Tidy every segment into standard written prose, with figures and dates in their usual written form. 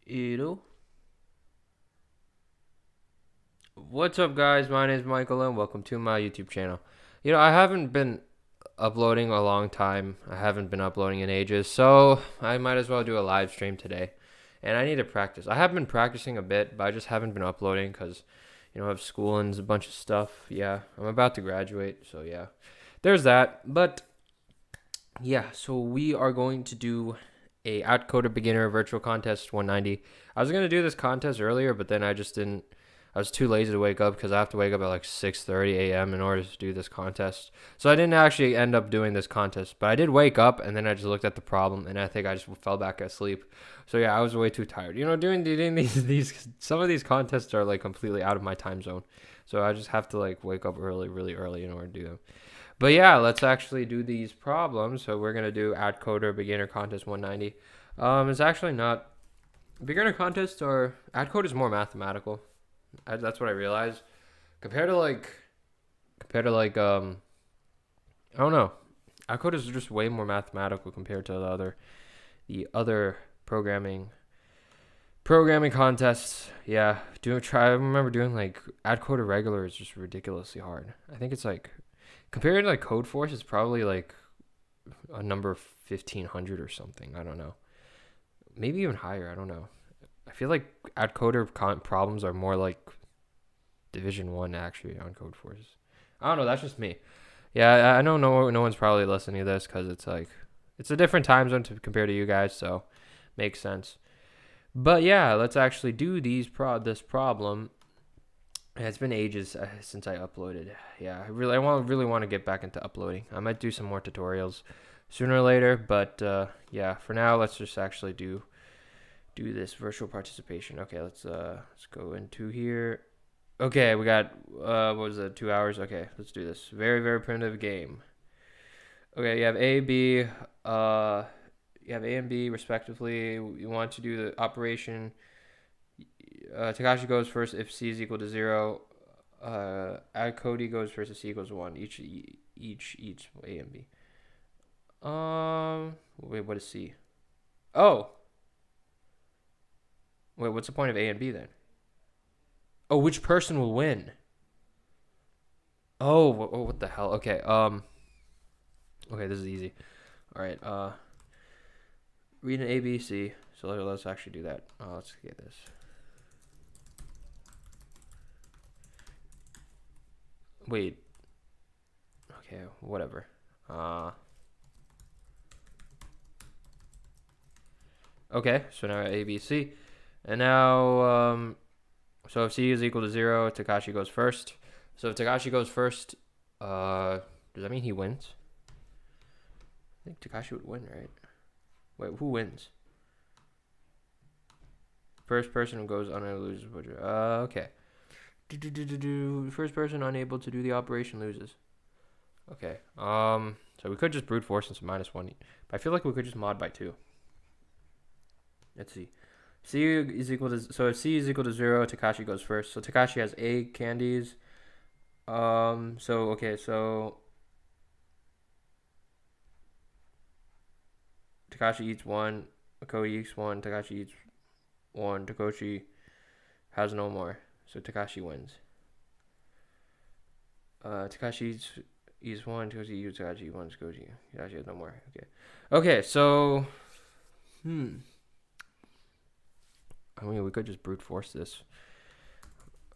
Edo. What's up, guys? My name is Michael Lin. Welcome to my YouTube channel. I haven't been uploading a long time. I haven't been uploading in ages, so I might as well do a live stream today. And I need to practice. I have been practicing a bit, but I just haven't been uploading because, I have school and a bunch of stuff. Yeah, I'm about to graduate, so yeah. There's that. But yeah, so we are going to do a AtCoder beginner virtual contest 190. I was going to do this contest earlier, but then I just didn't. I was too lazy to wake up because I have to wake up at like 6:30 a.m. in order to do this contest. So I didn't actually end up doing this contest, but I did wake up and then I just looked at the problem and I think I just fell back asleep. So yeah, I was way too tired. Doing these some of these contests are like completely out of my time zone. So I just have to like wake up really early in order to do them. But yeah, let's actually do these problems. So we're gonna do AtCoder beginner contest 190. It's actually not beginner contests or AtCoder is more mathematical. That's what I realized. Compared to I don't know. AtCoder is just way more mathematical compared to the other programming contests. Yeah, I remember doing like AtCoder regular is just ridiculously hard. I think it's like compared to like Code Force, it's probably like a number 1500 or something. I don't know. Maybe even higher. I don't know. I feel like AtCoder problems are more like Division 1 actually on Code Forces. I don't know. That's just me. Yeah, I know no one's probably listening to this because it's like it's a different time zone compared to you guys, so makes sense. But yeah, let's actually do this problem. It's been ages since I uploaded. Yeah, I really want to get back into uploading. I might do some more tutorials sooner or later, but yeah, for now let's just actually do this virtual participation. Okay, let's go into here. Okay, we got what was it, 2 hours? Okay, let's do this. Very primitive game. Okay, you have A, B, you have A and B respectively. You want to do the operation. Takashi goes first if C is equal to 0. Cody goes first if C equals 1. Each A and B. Wait, what is C? Oh. Wait, what's the point of A and B then? Oh, which person will win? Oh, what the hell? Okay, okay, this is easy. All right, read an A, B, C. So let's actually do that. Let's get this. Wait. Okay, whatever. Okay, so now A, B, C. And now, so if C is equal to 0, Takashi goes first. So if Takashi goes first, does that mean he wins? I think Takashi would win, right? Wait, who wins? First person who goes unable loses. Okay. First person unable to do the operation loses. Okay. So we could just brute force into -1, but I feel like we could just mod by 2. Let's see. C is equal to, so if C is equal to 0, Takashi goes first. So Takashi has 8 candies. Okay, so Takashi eats 1, Cody eats 1, Takashi eats 1, Takoshi has no more. So Takashi wins. Takashi eats 1, Takoshi eats, Takashi eats 1, Takoshi has no more. Okay, so I mean, we could just brute force this.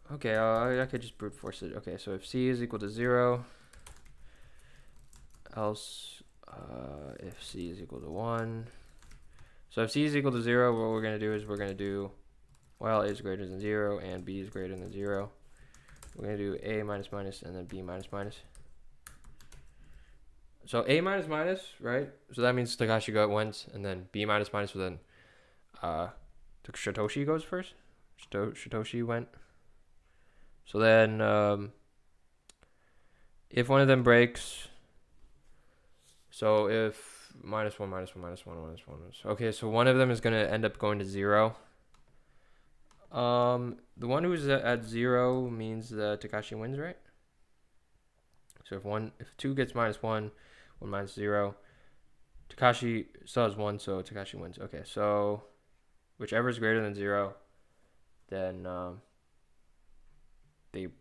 Okay, I could just brute force it. Okay, so if C is equal to 0, else if C is equal to 1. So if C is equal to 0, what we're going to do is we're going to do while A is greater than 0 and B is greater than 0. We're going to do A minus minus and then B minus minus. So A minus minus, right? So that means Takashi wins, and then B minus minus will then Satoshi goes first. Satoshi went. So then if one of them breaks, so if -1, -1, -1. Okay, so one of them is going to end up going to 0. The one who's at 0 means that Takashi wins, right? So if 2 gets -1, 1 minus 0, Takashi still has 1, so Takashi wins. Okay, so whichever is greater than 0, then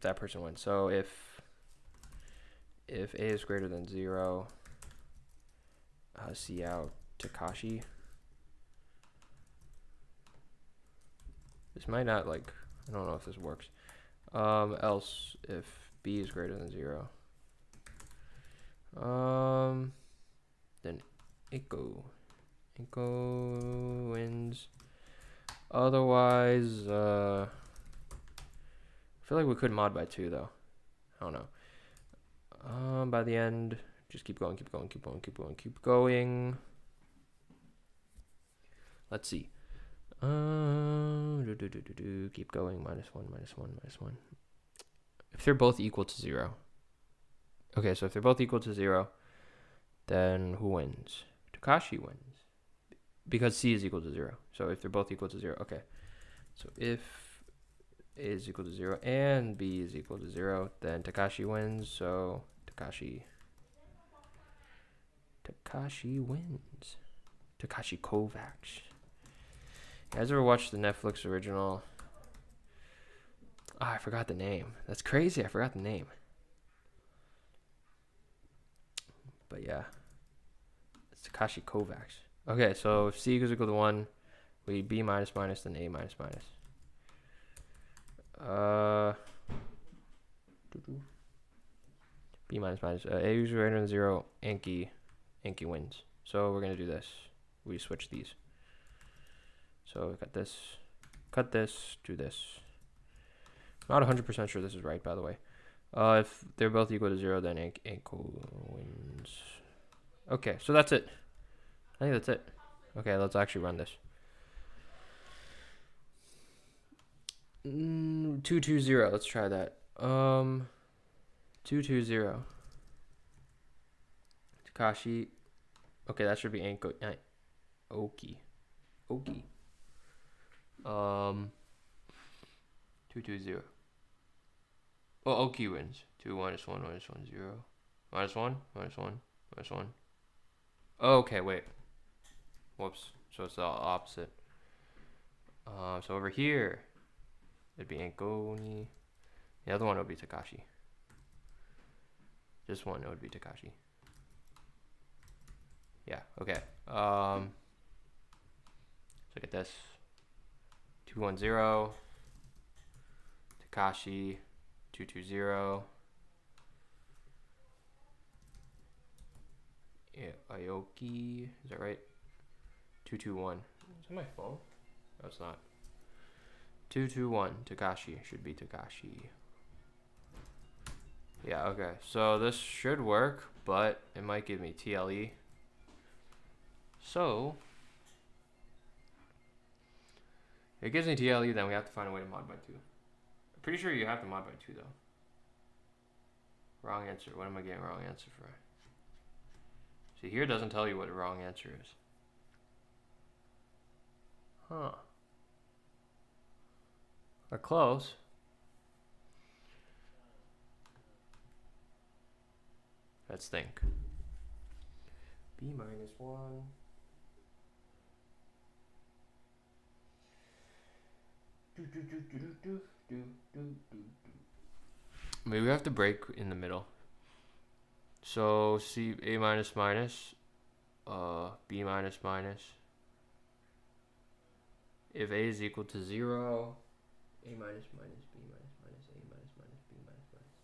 that person wins. So if A is greater than 0, see out Takashi. This might not, like, I don't know if this works. Else if B is greater than 0, then Iko wins. Otherwise, I feel like we could mod by 2 though. I don't know. By the end, just keep going. Let's see. Keep going. -1. If they're both equal to 0. Okay, so if they're both equal to 0, then who wins? Takashi wins. Because C is equal to 0. So if they're both equal to 0, okay. So if A is equal to 0 and B is equal to 0, then Takashi wins. So Takashi wins. Takashi Kovacs. You guys ever watched the Netflix original? I forgot the name. That's crazy. I forgot the name. But yeah, it's Takashi Kovacs. Okay, so if C is equal to 1, we B minus minus, then A minus minus. B minus minus. A is greater than 0. Anki wins. So we're gonna do this. We switch these. So we got this. Cut this. Do this. Not 100% sure this is right, by the way. If they're both equal to 0, then Anko wins. Okay, so that's it. I think that's it. Okay, let's actually run this. 220. Let's try that. 220. Takashi. Okay, that should be Anko. Oki. 220. Oh, Oki wins. 2 minus 1 minus 1 0. -1 -1. Oh, okay, wait. Whoops. So it's the opposite. So over here, it'd be Ankoni. The other one would be Takashi. This one, it would be Takashi. Yeah, okay. So get this. 210. Takashi. 220. Yeah, Aoki. Is that right? 221. Is that my phone? No, it's not. 221. Takashi. Should be Takashi. Yeah, okay. So this should work, but it might give me TLE. So it gives me TLE, then we have to find a way to mod by 2. I'm pretty sure you have to mod by 2 though. Wrong answer. What am I getting wrong answer for? See, here it doesn't tell you what a wrong answer is. Huh. We're close. Let's think. B minus 1. Maybe we have to break in the middle. So C A minus minus, B minus minus. If A is equal to 0, A minus minus, B minus minus, A minus minus, B minus minus.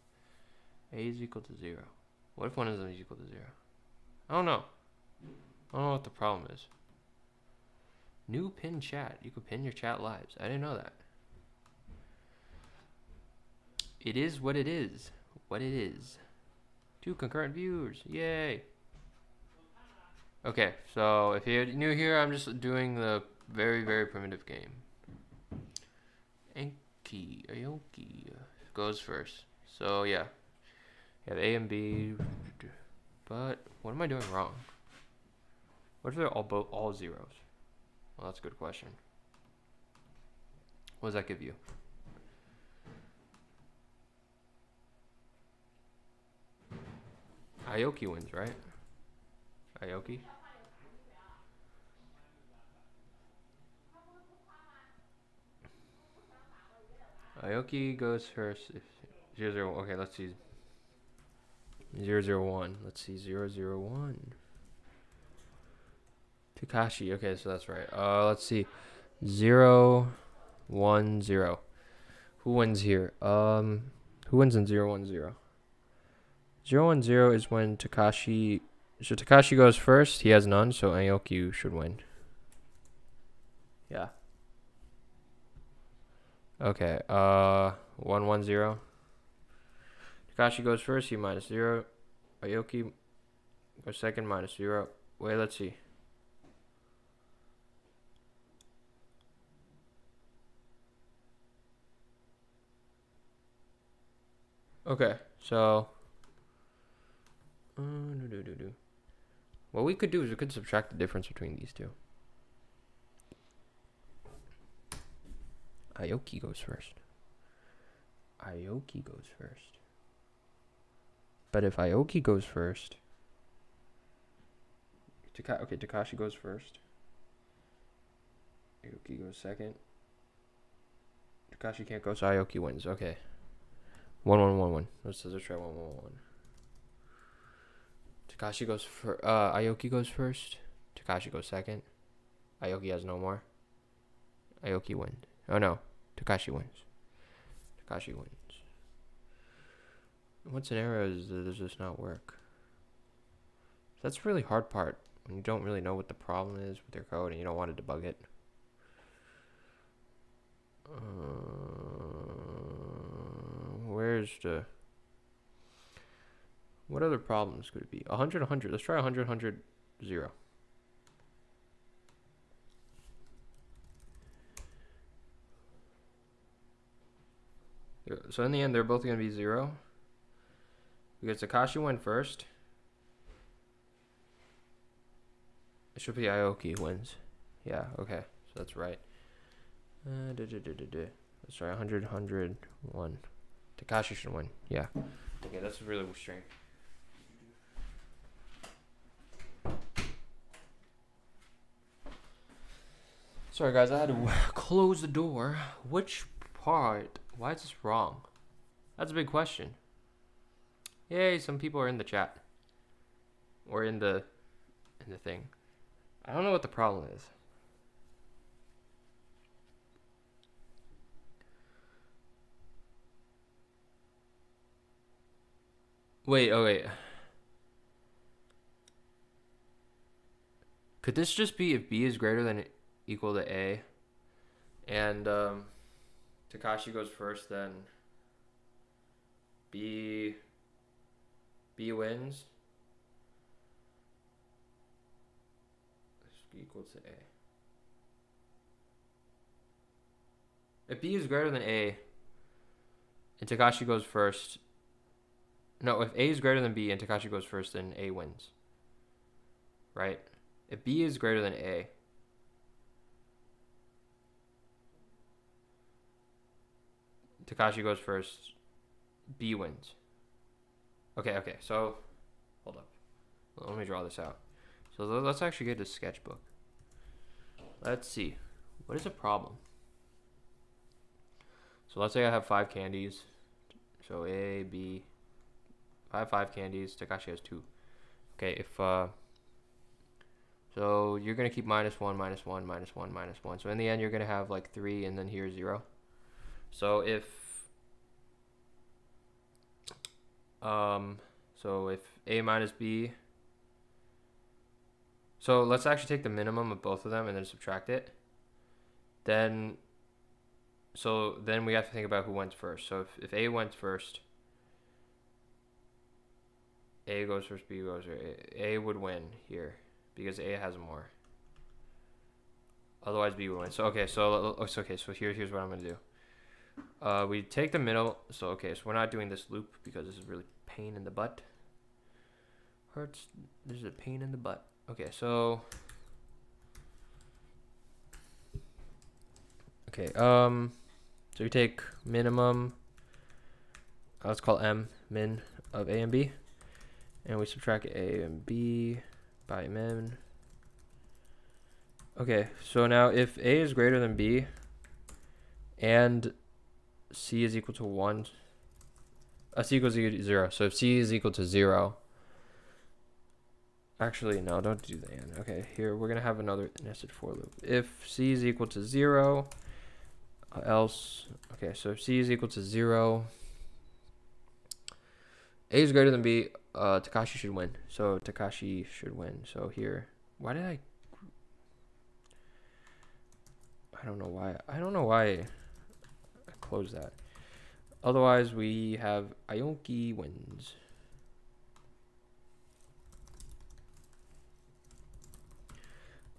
A is equal to 0. What if one of them is equal to 0? I don't know. I don't know what the problem is. New pin chat. You can pin your chat lives. I didn't know that. It is what it is. What it is. 2 concurrent viewers. Yay. Okay, so if you're new here, I'm just doing the very, very primitive game. Aoki goes first. So yeah. You have A and B. But what am I doing wrong? What if they're all zeros? Well, that's a good question. What does that give you? Aoki wins, right? Aoki. Aoki goes first. 0-0. Okay, let's see. 0-0-1. Let's see. 0-0-1. Takashi. Okay, so that's right. Let's see. 0-1-0. Who wins here? Who wins in 0-1-0? 0-1-0 is when Takashi. So Takashi goes first. He has none, so Aoki should win. Yeah. Okay. 1-1-0. Takashi goes first. He -0. Aoki goes second. -0. Wait, let's see. Okay, so what we could do is we could subtract the difference between these two. Aoki goes first. Aoki goes first. But if Aoki goes first, Takashi goes first. Aoki goes second. Takashi can't go, so Aoki wins. Okay. 1-1-1-1. Let's try 1-1-1. Takashi goes for Aoki goes first. Takashi goes second. Aoki has no more. Aoki wins. Oh no, Takashi wins. Takashi wins. What scenario does this not work? That's the really hard part when you don't really know what the problem is with your code and you don't want to debug it. Where's the... What other problems could it be? 100, 100. Let's try 100, 100, 0. So in the end, they're both going to be 0. Because Takashi went first. It should be Aoki who wins. Yeah, okay. So that's right. Let's try 100, 100, 1. Takashi should win. Yeah. Okay, that's really strange. Sorry guys, I had to close the door. Which part? Why is this wrong? That's a big question. Yay, some people are in the chat. Or in the thing. I don't know what the problem is. Wait, oh wait. Could this just be if B is greater than equal to A and Takashi goes first, then B wins? Equal to A. If B is greater than A and Takashi goes first, no, if A is greater than B and Takashi goes first, then A wins. Right? If B is greater than A, Takashi goes first, B wins. Okay, so hold up. Let me draw this out. So let's actually get to sketchbook. Let's see. What is a problem? So let's say I have 5 candies. So A, B. I have 5 candies. Takashi has 2. Okay, if so you're gonna keep -1, -1, -1, -1. So in the end, you're gonna have like 3, and then here 0. So if A minus B. So let's actually take the minimum of both of them and then subtract it. Then we have to think about who went first. So if A went first, A goes first, B goes first. A would win here because A has more. Otherwise, B would win. So so here's what I'm gonna do. We take the middle. So we're not doing this loop because this is really pain in the butt. Hurts. This is a pain in the butt. Okay, so so we take minimum. Let's call M min of A and B. And we subtract A and B by min. Okay, so now if A is greater than B and C is equal to 1, C equals 0. So if C is equal to 0, actually, no, don't do the and. Okay, here we're going to have another nested for loop. If C is equal to 0, else, okay, so if C is equal to 0, A is greater than B, Takashi should win. So Takashi should win. So here, why did I don't know why. I don't know why I closed that. Otherwise, we have Aoki wins.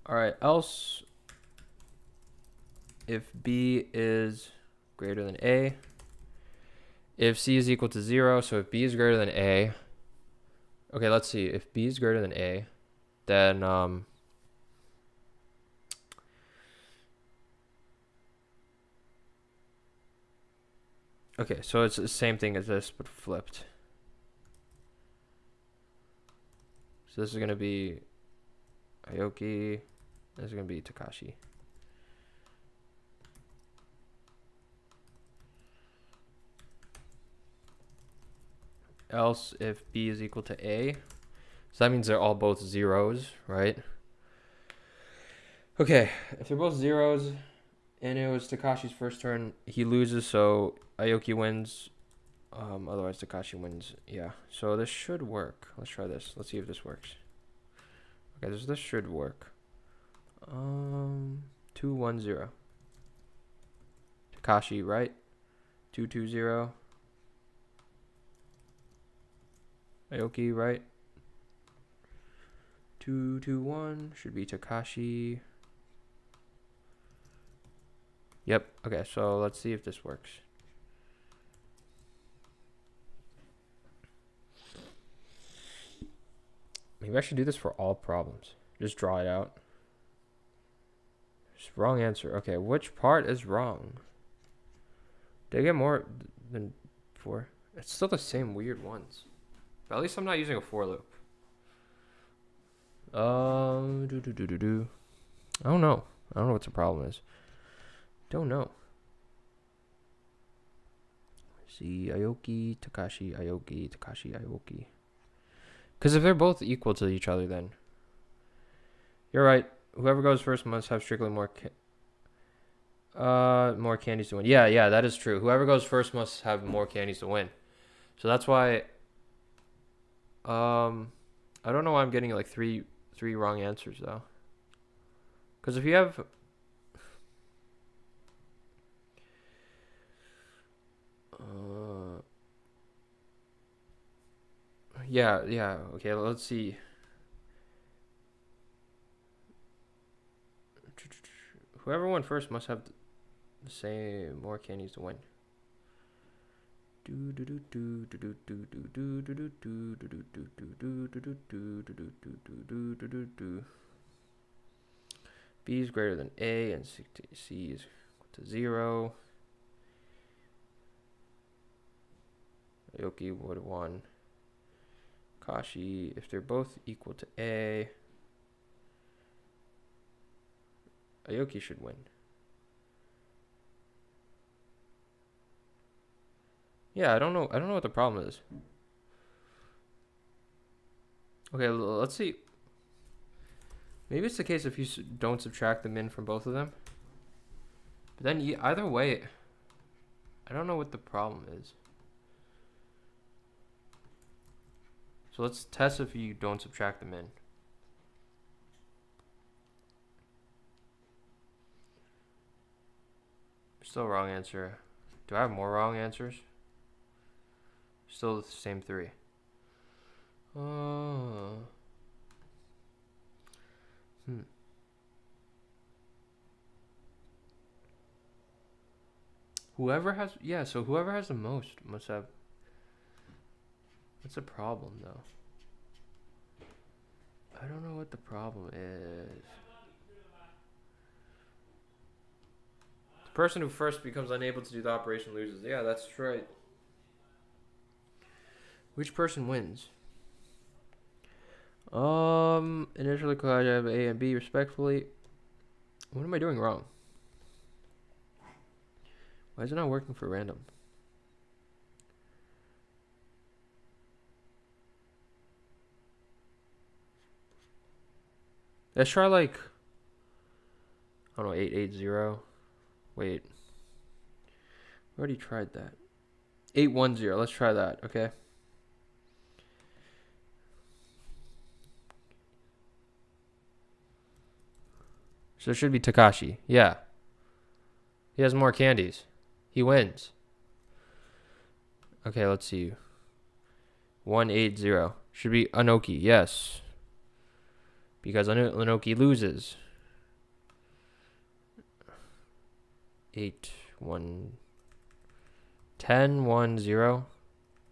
All right, else if B is greater than A, if C is equal to 0, so if B is greater than A, okay, let's see. If B is greater than A, then okay, so it's the same thing as this, but flipped. So this is going to be Aoki. This is going to be Takashi. Else if B is equal to A. So that means they're all both zeros, right? Okay, if they're both zeros and it was Takashi's first turn, he loses, so Aoki wins. Otherwise Takashi wins. Yeah, so this should work. Let's try this. Let's see if this works. Okay, this should work. 2 1 0. Takashi, right? 2 2 0. Aoki, right? 2 2 1 should be Takashi. Yep. Okay, so let's see if this works. Maybe I should do this for all problems. Just draw it out. Just wrong answer. Okay, which part is wrong? Did I get more than 4? It's still the same weird ones. But at least I'm not using a for loop. I don't know. I don't know what the problem is. Don't know. See, Aoki, Takashi, Aoki, Takashi, Aoki. Because if they're both equal to each other, then you're right. Whoever goes first must have strictly more candies to win. Yeah, that is true. Whoever goes first must have more candies to win. So that's why. I don't know why I'm getting like three wrong answers though. Because if you have. Yeah. Okay, let's see. Whoever won first must have the same more candies to win. B is greater than A and C is equal to 0. Aoki would have won. Kashi, if they're both equal to A, Aoki should win. Yeah, I don't know what the problem is. Okay, let's see. Maybe it's the case if you don't subtract the min from both of them. But then either way, I don't know what the problem is. So let's test if you don't subtract the min. Still wrong answer. Do I have more wrong answers? Still the same 3. Whoever has, so whoever has the most must have. What's the problem though? I don't know what the problem is. The person who first becomes unable to do the operation loses. Yeah, that's right. Which person wins? Initially, collage, I have A and B respectfully. What am I doing wrong? Why is it not working for random? Let's try like, I don't know, 880. Wait. We already tried that. 810. Let's try that, okay? So it should be Takashi. Yeah. He has more candies. He wins. Okay, let's see. 180. Should be Anoki. Yes. Because Anoki loses. 10 1 0.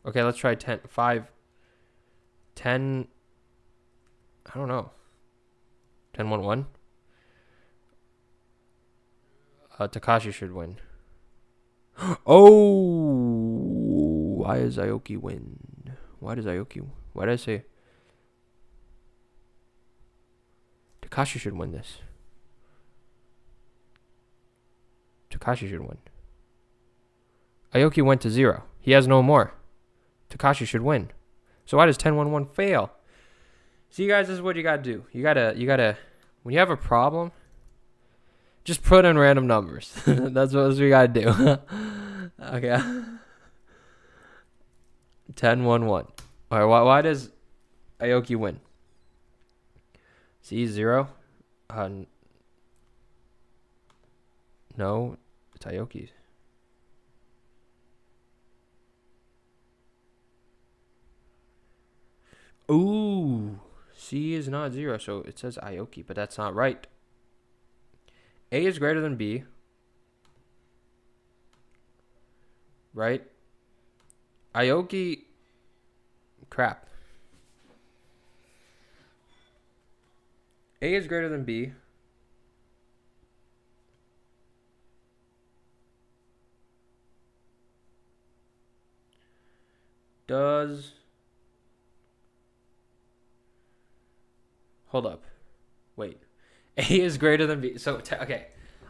Okay, let's try 10 5 10. I don't know. 10 1 1. Takashi should win. Oh, why does Aoki win? Why did I say Takashi should win this? Takashi should win. Aoki went to 0. He has no more. Takashi should win. So why does 10-1-1 fail? See, guys, this is what you gotta do. You gotta, when you have a problem, just put in random numbers. That's what we gotta do. Okay. 10-1-1. All right, why does Aoki win? See, 0. No, it's Aoki's. Ooh, C is not 0, so it says Aoki, but that's not right. A is greater than B, right? Aoki, crap. A is greater than B. Does... Hold up. Wait. A is greater than B. So, okay.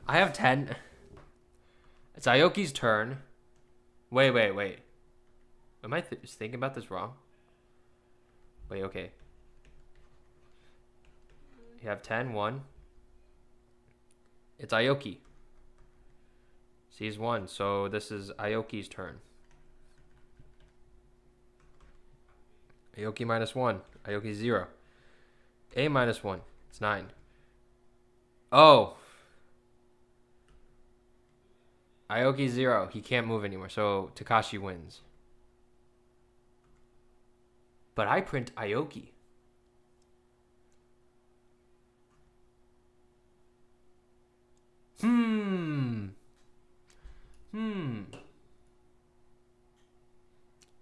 I have 10. It's Aoki's turn. Wait. Am I thinking about this wrong? Wait, okay. You have 10, 1. It's Aoki. C's 1, so this is Aoki's turn. Aoki minus 1. Aoki 0. A minus 1. It's 9. Oh. Aoki 0. He can't move anymore, so Takashi wins. But I print Aoki.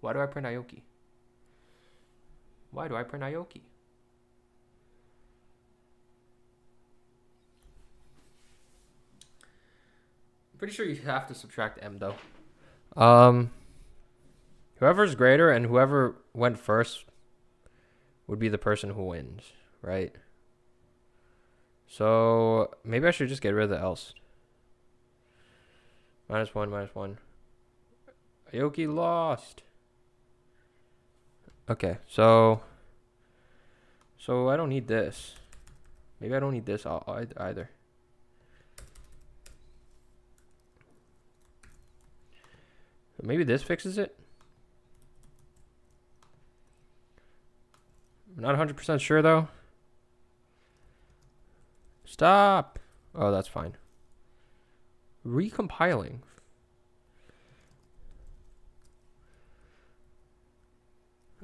Why do I print Aoki? Why do I print Aoki? I'm pretty sure you have to subtract M though. Whoever's greater and whoever went first would be the person who wins, right? So maybe I should just get rid of the else. Minus 1, minus 1. Aoki lost. Okay, so I don't need this. Maybe I don't need this either. Maybe this fixes it. I'm not 100% sure though. Stop. Oh, that's fine. Recompiling.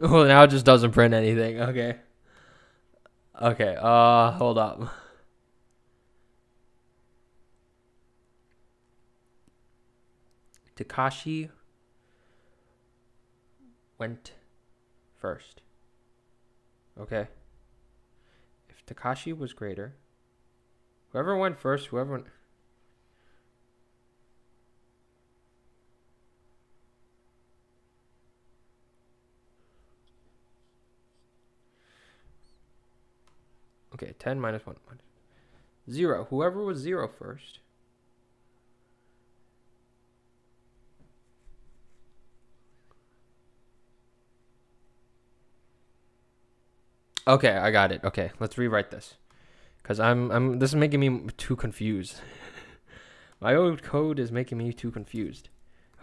Oh, now it just doesn't print anything. Okay. Okay, hold up. Takashi went first. Okay. If Takashi was greater, whoever went first, whoever went... Okay, 10 minus 1. 0. Whoever was 0 first. Okay, I got it. Okay, let's rewrite this. Because this is making me too confused. My old code is making me too confused.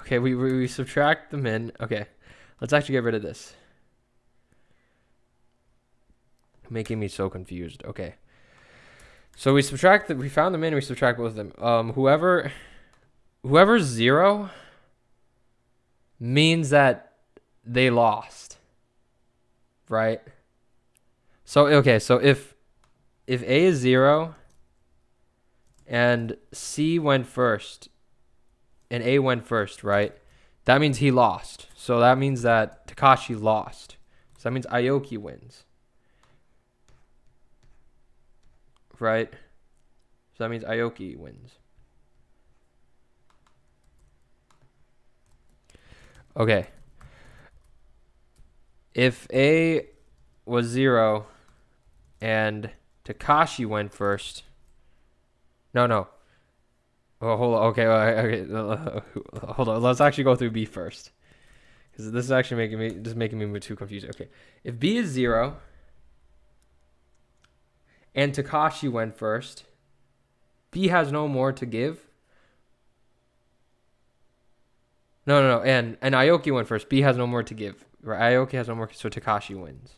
Okay, we subtract the min. Okay, let's actually get rid of this. Making me so confused. Okay. So we found the min, we subtract both of them. Whoever's 0 means that they lost. Right? So okay, so if A is 0 and C went first and A went first, right? That means he lost. So that means that Takashi lost. So that means Aoki wins. Right? So that means Aoki wins. Okay. If A was 0 and Takashi went first. No. Oh, hold on. Okay. Hold on. Let's actually go through B first. Because this is actually making me too confused. Okay. If B is 0 and Takashi went first, B has no more to give. No. And Aoki went first. B has no more to give. Right? Aoki has no more, so Takashi wins.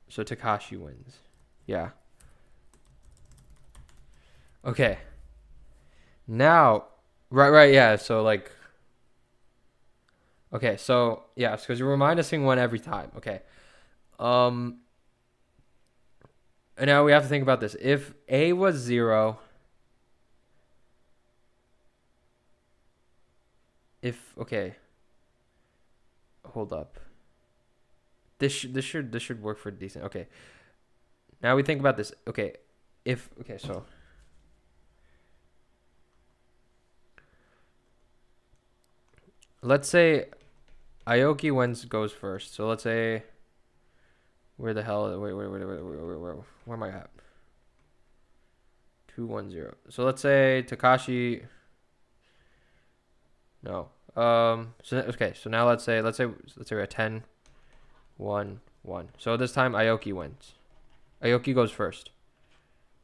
So Takashi wins. Yeah. Okay. Now, right, yeah. So like, okay, so yeah, because you're minusing 1 every time. Okay. And now we have to think about this. If A was 0, okay, hold up. This should work for decent. Okay. Now we think about this. Okay. So let's say Aoki goes first. So let's say, where the hell? Wait. Where am I at? 210. So let's say Takashi. No. So okay. So now let's say we're at 10, 1, 1. So this time Aoki wins. Aoki goes first.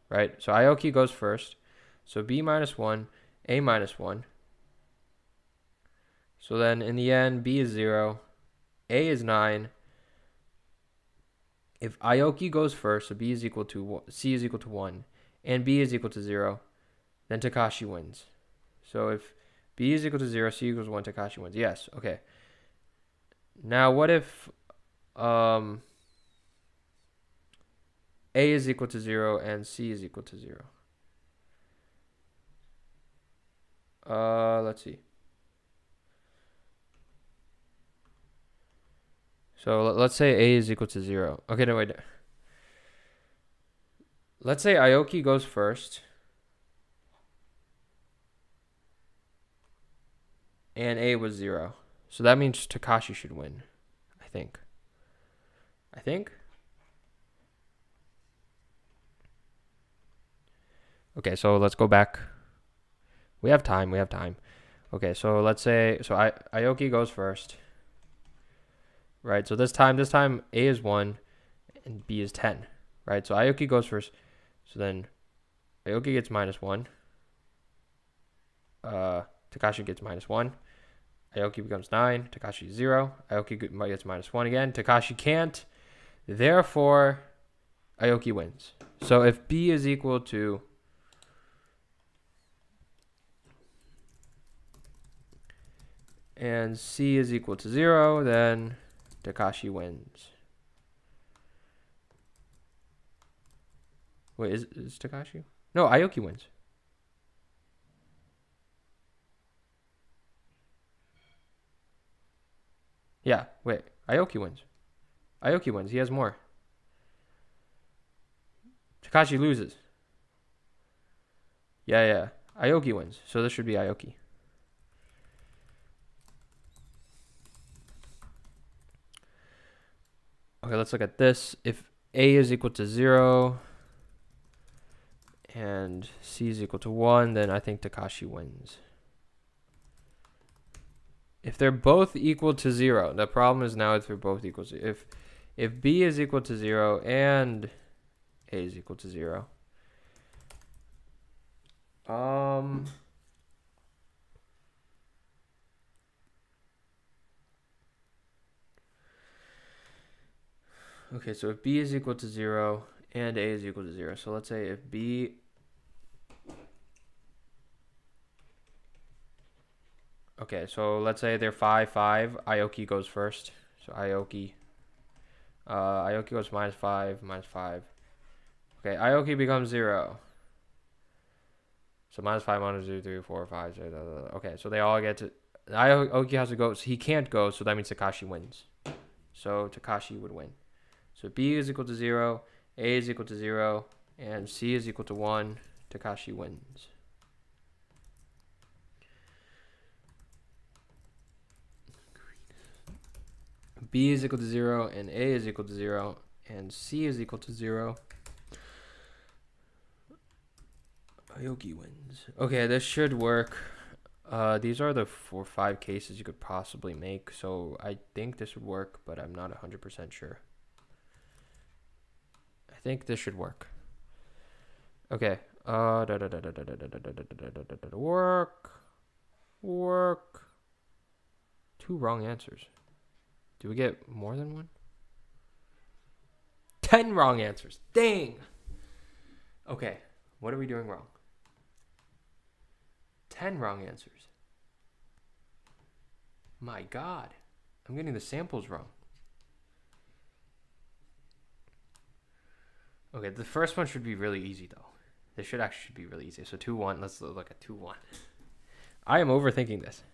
Right? So Aoki goes first. So B minus 1, A minus 1. So then in the end, B is 0, A is 9. If Aoki goes first, so B is equal to C is equal to 1, and B is equal to 0, then Takashi wins. So if B is equal to 0, C equals 1, Takashi wins. Yes, okay. Now what if A is equal to 0 and C is equal to 0? Let's see. So let's say A is equal to 0. Okay, no, wait. Let's say Aoki goes first. And A was 0. So that means Takashi should win, I think. Okay, so let's go back. We have time. Okay, so let's say, Aoki goes first. Right, so this time A is 1 and B is 10. Right, so Aoki goes first. So then Aoki gets minus 1. Takashi gets minus 1. Aoki becomes 9. Takashi 0. Aoki gets minus 1 again. Takashi can't. Therefore, Aoki wins. So if B is equal to and C is equal to 0, then Takashi wins. Wait, is Takashi? No, Aoki wins. Yeah, wait. Aoki wins. He has more. Takashi loses. Yeah. Aoki wins. So this should be Aoki. Okay, let's look at this. If A is equal to 0 and C is equal to 1, then I think Takashi wins. If they're both equal to 0, the problem is now if they're both equal to... If B is equal to 0 and A is equal to 0. Okay, so if B is equal to 0 and A is equal to 0. So let's say if B... Okay, so let's say they're 5, 5. Aoki goes first. So Aoki goes -5, -5. Okay, Aoki becomes 0. So -5, -2, 3, 4, 5. Okay, so they all get to... Aoki has to go. So he can't go, so that means Takashi wins. So Takashi would win. So B is equal to 0, A is equal to 0, and C is equal to 1. Takashi wins. B is equal to 0, and A is equal to 0, and C is equal to 0. Aoki wins. Okay, this should work. These are the 4 or 5 cases you could possibly make, so I think this would work, but I'm not 100% sure. I think this should work. Okay. Work. 2 wrong answers. Do we get more than 1? 10 wrong answers. Dang. Okay. What are we doing wrong? 10 wrong answers. My God. I'm getting the samples wrong. Okay, the first one should be really easy, though. This should actually be really easy. So 2-1. Let's look at 2-1. I am overthinking this.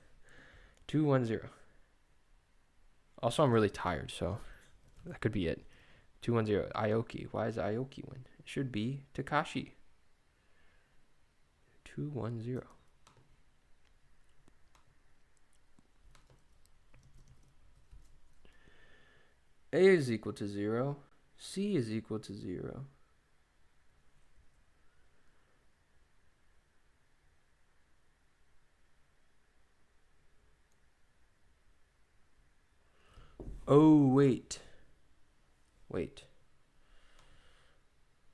2-1-0. Also, I'm really tired, so that could be it. 2-1-0. Aoki. Why does Aoki win? It should be Takashi. 2-1-0. A is equal to 0. C is equal to 0. Oh, wait.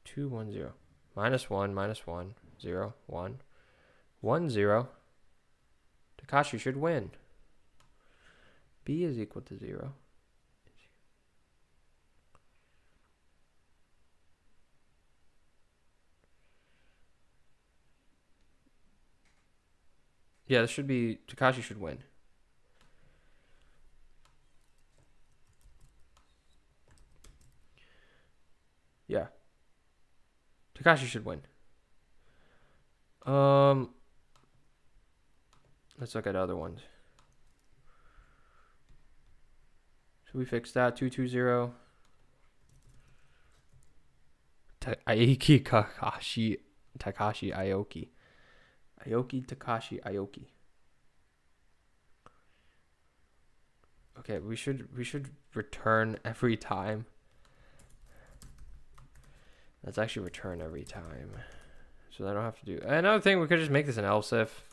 2-1-0. -1, -1, 0, 1. 1-0. Takashi should win. B is equal to 0. Yeah, this should be... Takashi should win. Yeah. Takashi should win. Let's look at other ones. Should we fix that? 2-2-0. Aiki Takashi Aoki. Aoki Takashi Aoki. Okay, we should return every time. Let's actually return every time. So I don't have to do... Another thing, we could just make this an else if.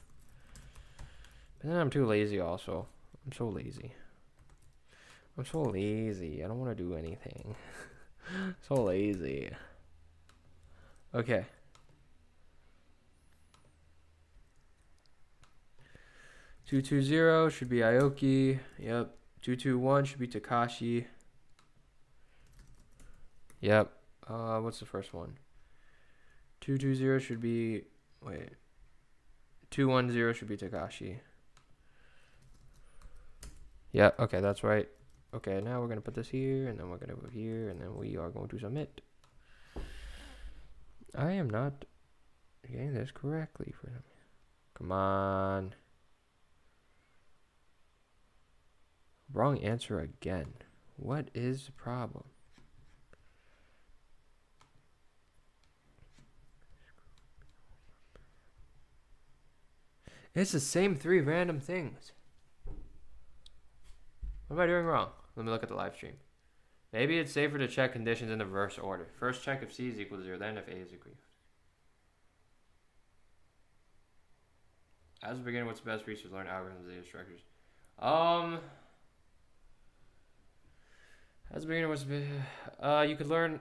But then I'm too lazy also. I'm so lazy. I don't want to do anything. So lazy. Okay. 2-2-0 should be Aoki. Yep. 2-2-1 should be Takashi. Yep. What's the first one? 2-2-0 should be... Wait. 2-1-0 should be Takashi. Yeah, okay, that's right. Okay, now we're going to put this here, and then we're going to put here, and then we are going to submit. I am not getting this correctly for them. Come on. Wrong answer again. What is the problem? It's the same 3 random things. What am I doing wrong? Let me look at the live stream. Maybe it's safer to check conditions in the reverse order. First check if C is equal to 0, then if A is equal. As a beginner, what's the best research to learn algorithms, data structures? As a beginner, you could learn.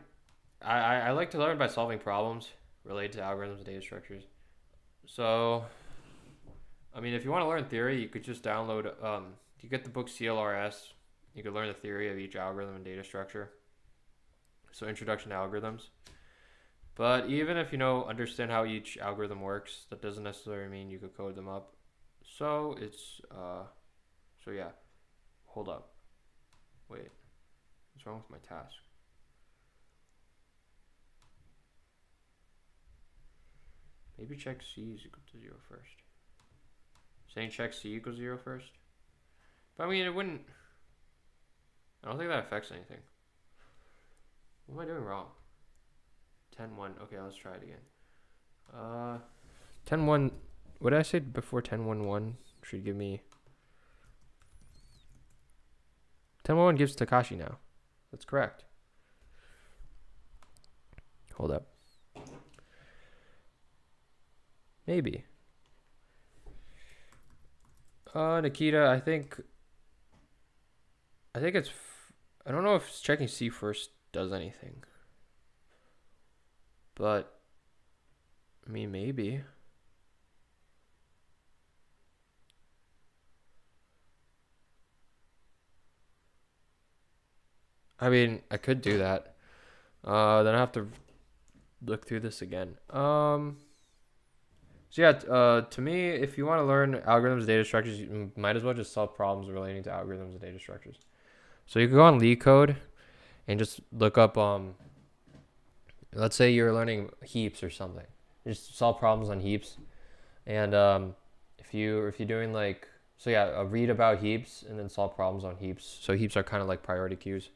I like to learn by solving problems related to algorithms and data structures. So, I mean, if you want to learn theory, you could just download. You get the book CLRS. You could learn the theory of each algorithm and data structure. So, Introduction to Algorithms. But even if you understand how each algorithm works, that doesn't necessarily mean you could code them up. So so yeah. Hold up. Wait. What's wrong with my task? Maybe check C is equal to 0 first. Saying check C equals 0 first? But I mean, it wouldn't. I don't think that affects anything. What am I doing wrong? 10-1. Okay, let's try it again. 10-1. What did I say before 10-1-1? Should give me. 10-1 gives Takashi now. That's correct. Hold up. Maybe. Nikita, I think it's. I don't know if checking C first does anything. But, I mean, maybe. I mean, I could do that. Then I have to look through this again. So yeah, to me, if you want to learn algorithms, data structures, you might as well just solve problems relating to algorithms and data structures. So you can go on LeetCode and just look up let's say you're learning heaps or something. Just solve problems on heaps. And if you're doing read about heaps and then solve problems on heaps. So heaps are kind of like priority queues.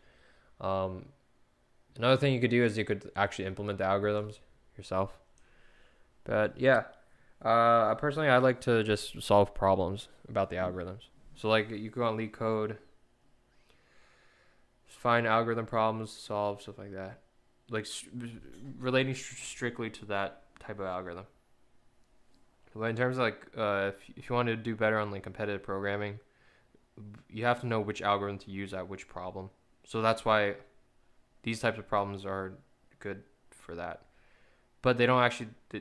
Another thing you could do is you could actually implement the algorithms yourself. But yeah, personally, I like to just solve problems about the algorithms. So like you go on LeetCode, find algorithm problems, solve stuff like that. Like relating strictly to that type of algorithm. But in terms of if you want to do better on like competitive programming, you have to know which algorithm to use at which problem. So that's why these types of problems are good for that. But they don't actually they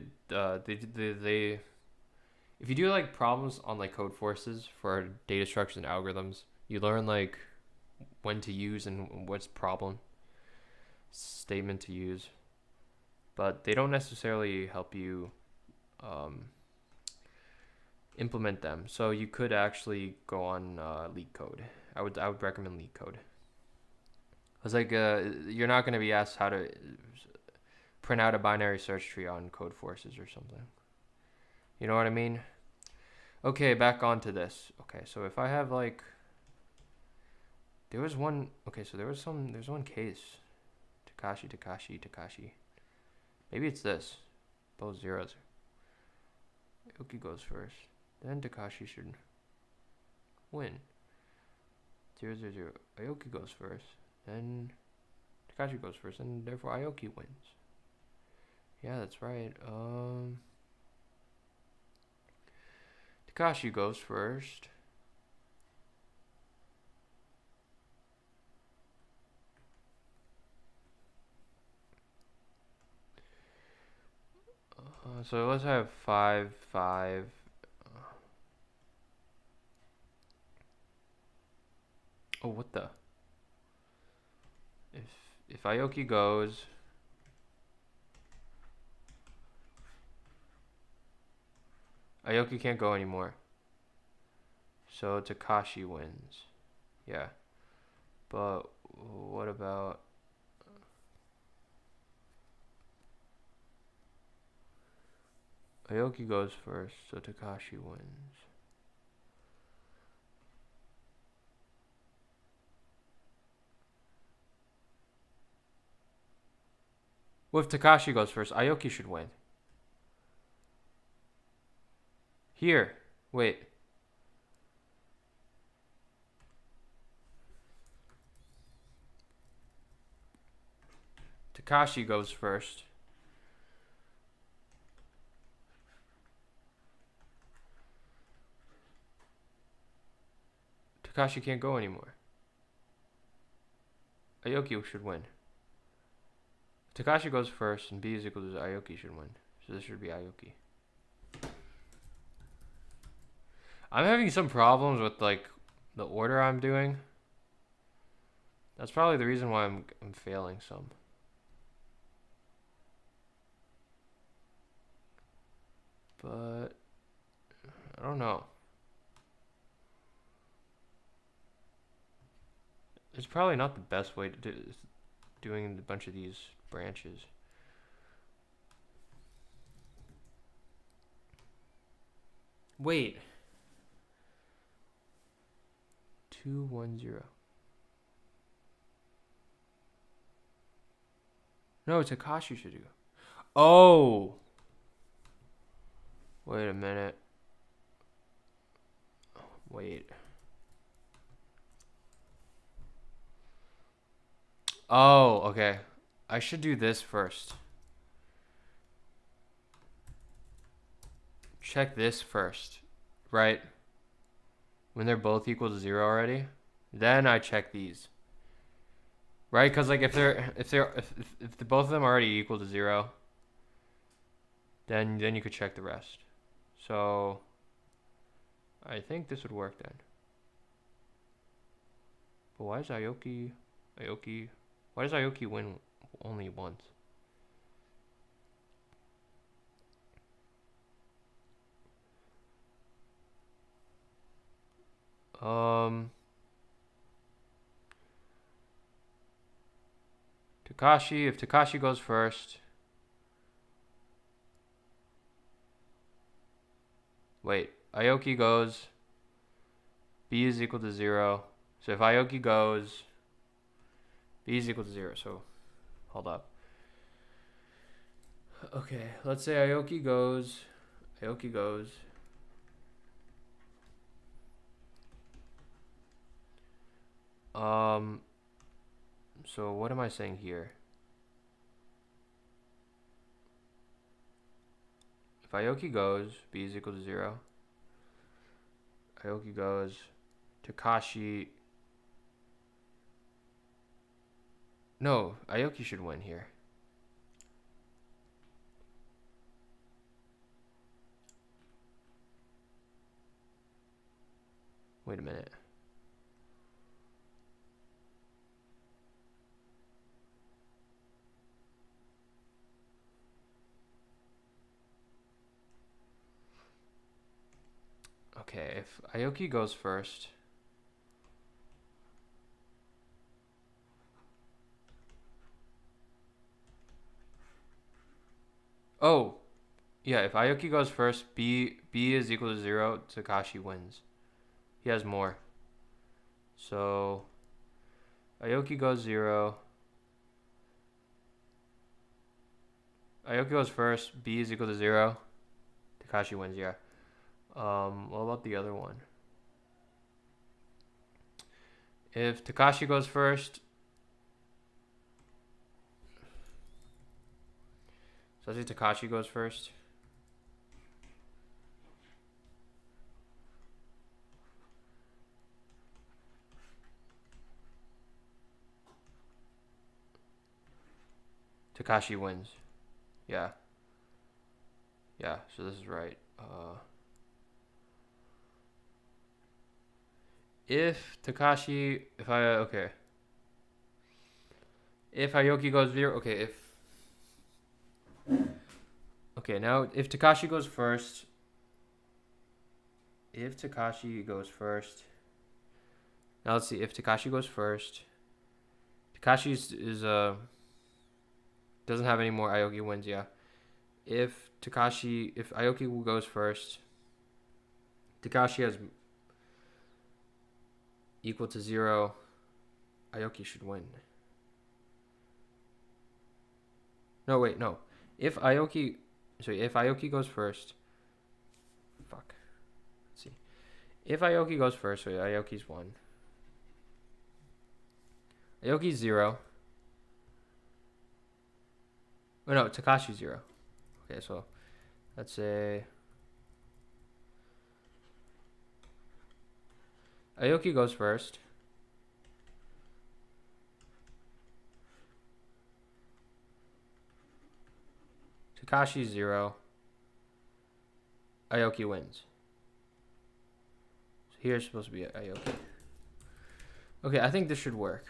if you do like problems on like code forces for data structures and algorithms, you learn like when to use and what's problem statement to use, but they don't necessarily help you implement them. So you could actually go on LeetCode. I would recommend LeetCode. It's like you're not going to be asked how to print out a binary search tree on code forces or something. You know what I mean? Okay, back onto this. Okay, so if I have there's one case. Takashi. Maybe it's this. Both zeros. Aoki goes first. Then Takashi should win. 0-0. Aoki goes first. Then Takashi goes first, and therefore Aoki wins. Yeah, that's right. Takashi goes first. So let's have 5-5. Oh, what the? If Aoki goes, Aoki can't go anymore. So Takashi wins. Yeah. But what about Aoki goes first, so Takashi wins. Well, if Takashi goes first, Aoki should win. Here. Wait. Takashi goes first. Takashi can't go anymore. Aoki should win. Takashi goes first and B is equal to Aoki should win. So this should be Aoki. I'm having some problems with like the order I'm doing. That's probably the reason why I'm failing some. But I don't know. It's probably not the best way to do doing a bunch of these branches. Wait. 210. No, Takashi should do. Oh. Wait a minute. Wait. Oh, okay. I should do this first. Check this first, right? When they're both equal to 0 already, then I check these. Right? Because like if the both of them are already equal to 0, then you could check the rest. So I think this would work then. But why is Aoki? Why does Aoki win only once? Takashi, if Takashi goes first. Wait, Aoki goes. B is equal to 0. So if Aoki goes, B is equal to 0. So hold up. Okay, let's say Aoki goes. So what am I saying here? If Aoki goes, B is equal to 0. Aoki goes. Takashi. No, Aoki should win here. Wait a minute. Okay, if Aoki goes first. Oh, yeah, if Aoki goes first, B is equal to 0, Takashi wins. He has more. So Aoki goes 0. Aoki goes first, B is equal to 0. Takashi wins, yeah. What about the other one? If Takashi goes first, so let's say Takashi goes first. Takashi wins. Yeah. Yeah, so this is right. If Aoki goes 0, now if Takashi goes first, now let's see, if Takashi goes first, Takashi is doesn't have any more, Aoki wins, yeah. If Aoki goes first, Takashi has equal to 0, Aoki should win. No, wait, no. If Aoki goes first, fuck. Let's see. If Aoki goes first, wait, Aoki's 1. Aoki's 0. Oh no, Takashi 0. Okay, so let's say Aoki goes first. Takashi 0. Aoki wins. So here's supposed to be Aoki. Okay, I think this should work.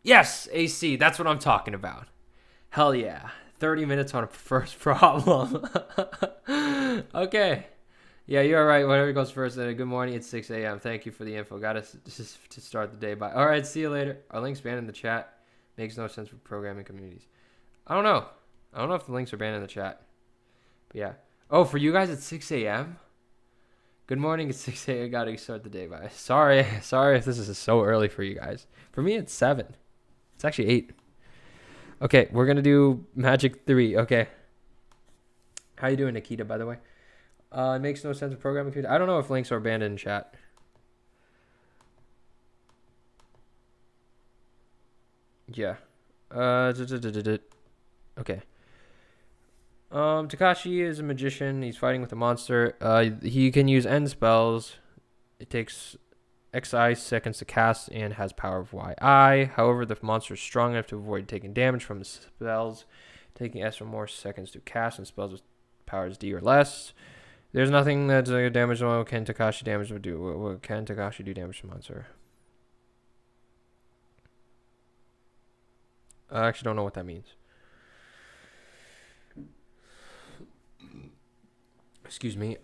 Yes, AC. That's what I'm talking about. Hell yeah. 30 minutes on a first problem. Okay. Yeah, you're right. Whatever goes first. Good morning. It's 6 a.m. Thank you for the info. Got us to start the day by. All right. See you later. Our links banned in the chat. Makes no sense for programming communities. I don't know. I don't know if the links are banned in the chat. But yeah. Oh, for you guys, it's 6 a.m.? Good morning. It's 6 a.m. Got to start the day by. Sorry if this is so early for you guys. For me, it's 7. It's actually 8. Okay, we're going to do Magic 3. Okay. How you doing, Nikita, by the way? It makes no sense of programming. I don't know if links are banned in chat. Yeah. Okay. Takashi is a magician. He's fighting with a monster. He can use end spells. It takes XI seconds to cast and has power of YI. However, the monster is strong enough to avoid taking damage from the spells, taking S or more seconds to cast, and spells with powers D or less. There's nothing that's damage. What can Takashi damage would do? What can Takashi do damage to monster? I actually don't know what that means. Excuse me.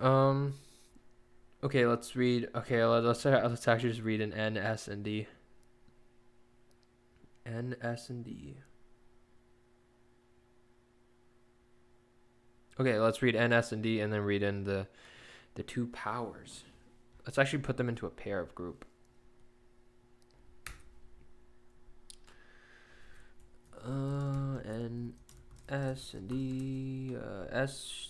Okay, let's read. Okay, let's actually just read an N, S, and D. N, S, and D. Okay, let's read N, S, and D, and then read in the two powers. Let's actually put them into a pair of group. N, S, and D. S.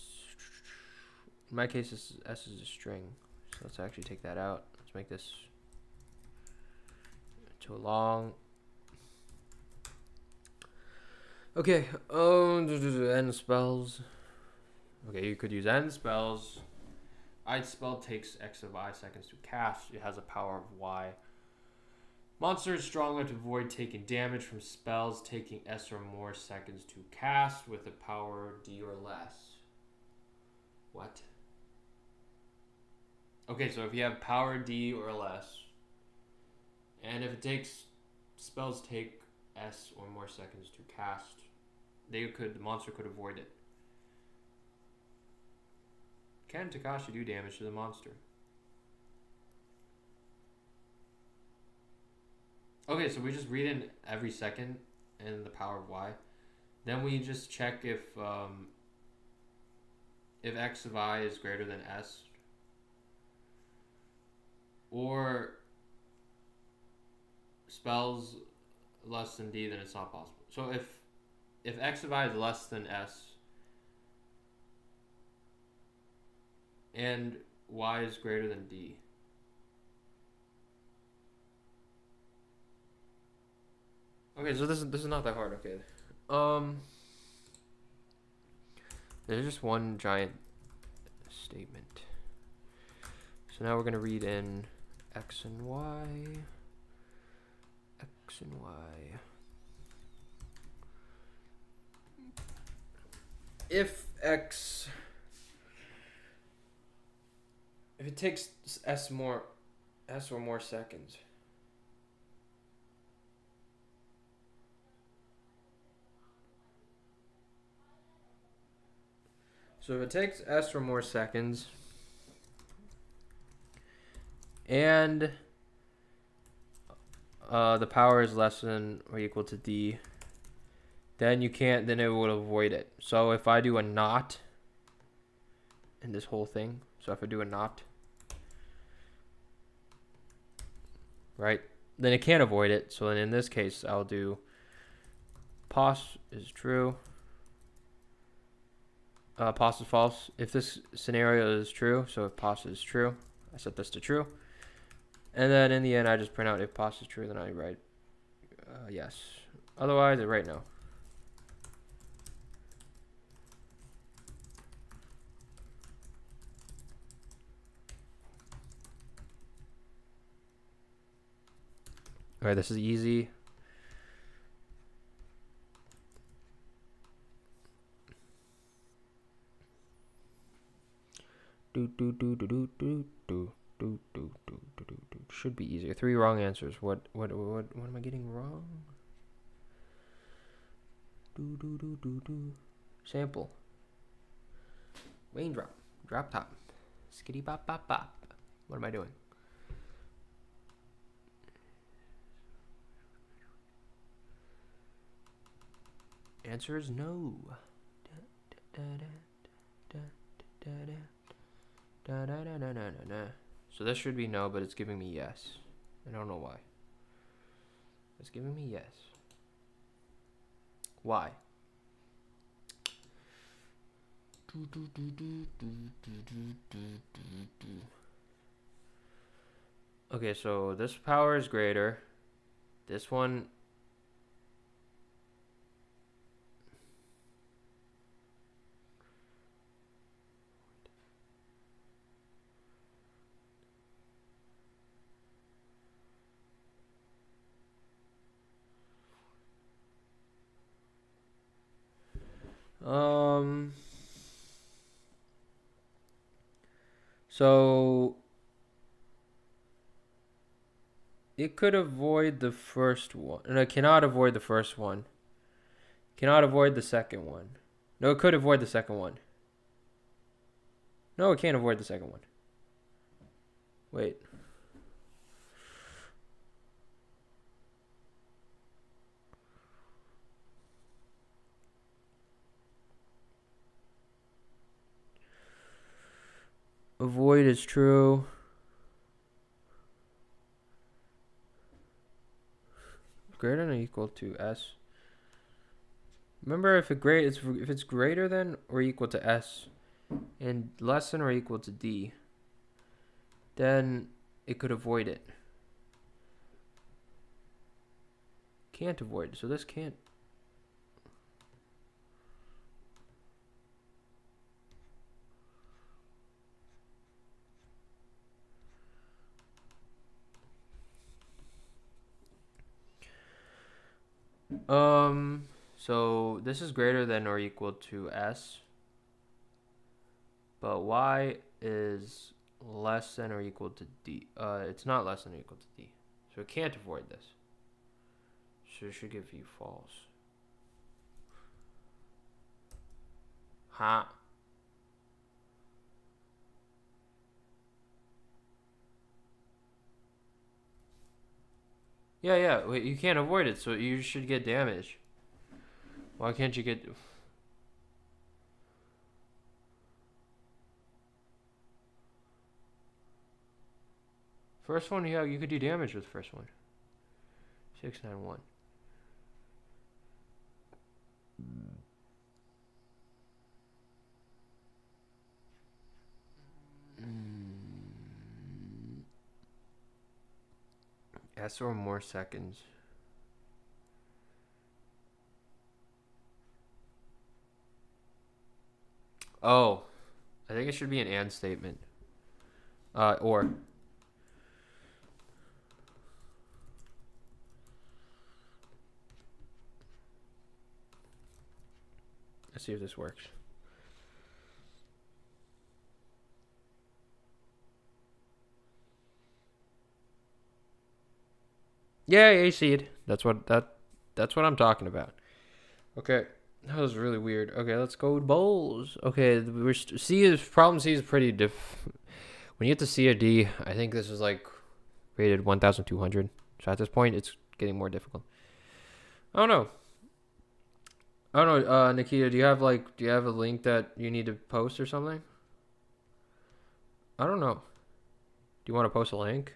In my case, S is a string. So let's actually take that out. Let's make this into a long. Okay. End spells. Okay, you could use end spells. Each spell takes X of I seconds to cast. It has a power of Y. Monster is strong enough to avoid taking damage from spells taking S or more seconds to cast with a power D or less. What? Okay, so if you have power D or less, and if it takes spells take S or more seconds to cast, the monster could avoid it. Can Takashi do damage to the monster? Okay, so we just read in every second and the power of Y. Then we just check if X of I is greater than S. Or spells less than D, then it's not possible. So if X of I is less than S and Y is greater than D, okay, so this is not that hard. Okay, there's just one giant statement. So now we're gonna read in X and Y. X and Y. If it takes S or more seconds. So if it takes S or more seconds, and the power is less than or equal to D, then it will avoid it. So if I do a not in this whole thing, so if I do a not, right, then it can't avoid it. So then in this case, I'll do pos is true. Pos is false. If this scenario is true, so if pos is true, I set this to true. And then in the end, I just print out if pos is true, then I write yes. Otherwise, I write no. All right, this is easy. Should be easier. 3 wrong answers. What am I getting wrong? Sample. Raindrop. Drop top. Skitty bop bop bop. What am I doing? Answer is no. So this should be no, but it's giving me yes. I don't know why. It's giving me yes. Why? Okay, so this power is greater. This one. So it could avoid the first one. And it cannot avoid the first one. Cannot avoid the second one. No, it could avoid the second one. No, it can't avoid the second one. Wait. Avoid is true. Greater than or equal to S. Remember, if it's greater than or equal to S and less than or equal to D, then it could avoid it. Can't avoid. So this can't. So this is greater than or equal to S, but Y is less than or equal to D. It's not less than or equal to D, so it can't avoid this. So it should give you false. Huh? Yeah. Wait, you can't avoid it, so you should get damage. Why can't you get... First one, yeah, you could do damage with the first one. 691. S or more seconds. Oh, I think it should be an and statement. Or. Let's see if this works. Yeah, AC. That's what I'm talking about. Okay. That was really weird. Okay, let's go with bowls. Okay, problem C is pretty when you get to C or D, I think this is like rated 1,200. So at this point, it's getting more difficult. I don't know, Nikita, do you have a link that you need to post or something? I don't know. Do you want to post a link?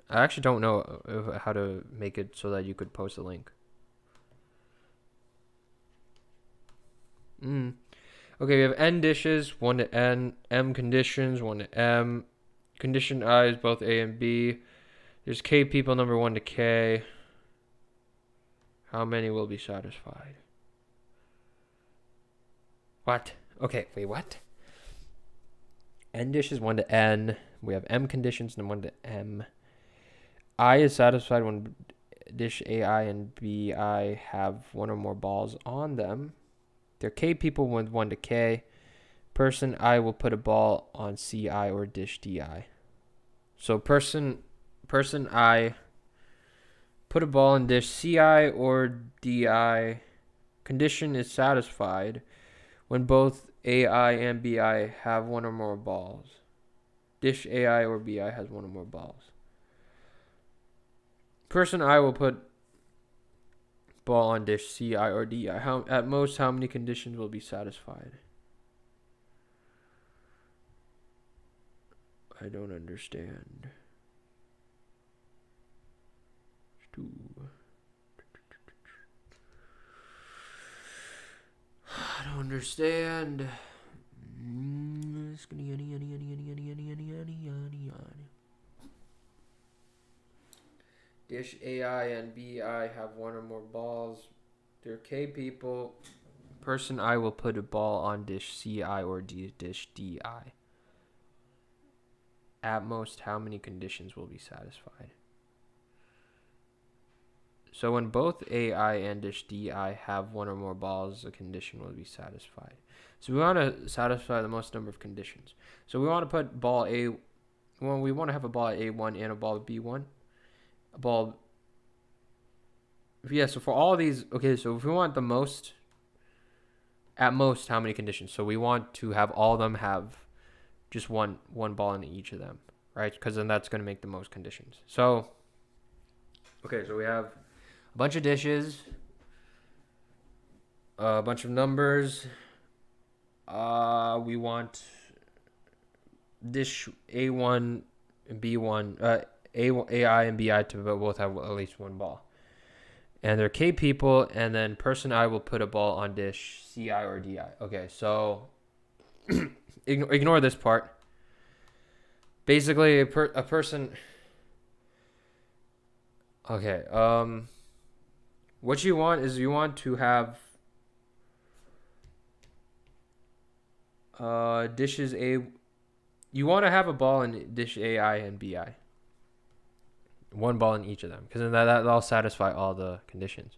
I actually don't know how to make it so that you could post a link. Okay, we have N dishes, 1 to N, M conditions, 1 to M. Condition I is both A and B. There's K people, number 1 to K. How many will be satisfied? What? Okay, wait, what? N dishes, 1 to N. We have M conditions and 1 to M. I is satisfied when dish AI and BI have 1 or more balls on them. They're K people with 1 to K. Person I will put a ball on CI or dish DI. So person I put a ball in dish CI or DI. Condition is satisfied when both AI and BI have 1 or more balls. Dish AI or BI has 1 or more balls. Person I will put ball on dish CI or DI. At most, how many conditions will be satisfied? I don't understand. I don't understand. Dish AI and BI have 1 or more balls. They're K people. Person I will put a ball on dish CI or dish DI. At most, how many conditions will be satisfied? So when both AI and dish DI have 1 or more balls, the condition will be satisfied. So we want to satisfy the most number of conditions. So we want to put ball A. Well, we want to have a ball at A1 and a ball at B1. A ball. Yeah. So for all these, okay. So if we want the most, at most, how many conditions? So we want to have all of them have just one ball in each of them, right? Because then that's going to make the most conditions. So, okay. So we have a bunch of dishes, a bunch of numbers. We want dish A1 and B1, AI and BI to both have at least 1 ball. And they're K people, and then person I will put a ball on dish CI or DI. Okay, so ignore this part. Basically, a person. Okay, what you want is you want to have dishes A. You want to have a ball in dish AI and BI. 1 ball in each of them, because then that'll satisfy all the conditions.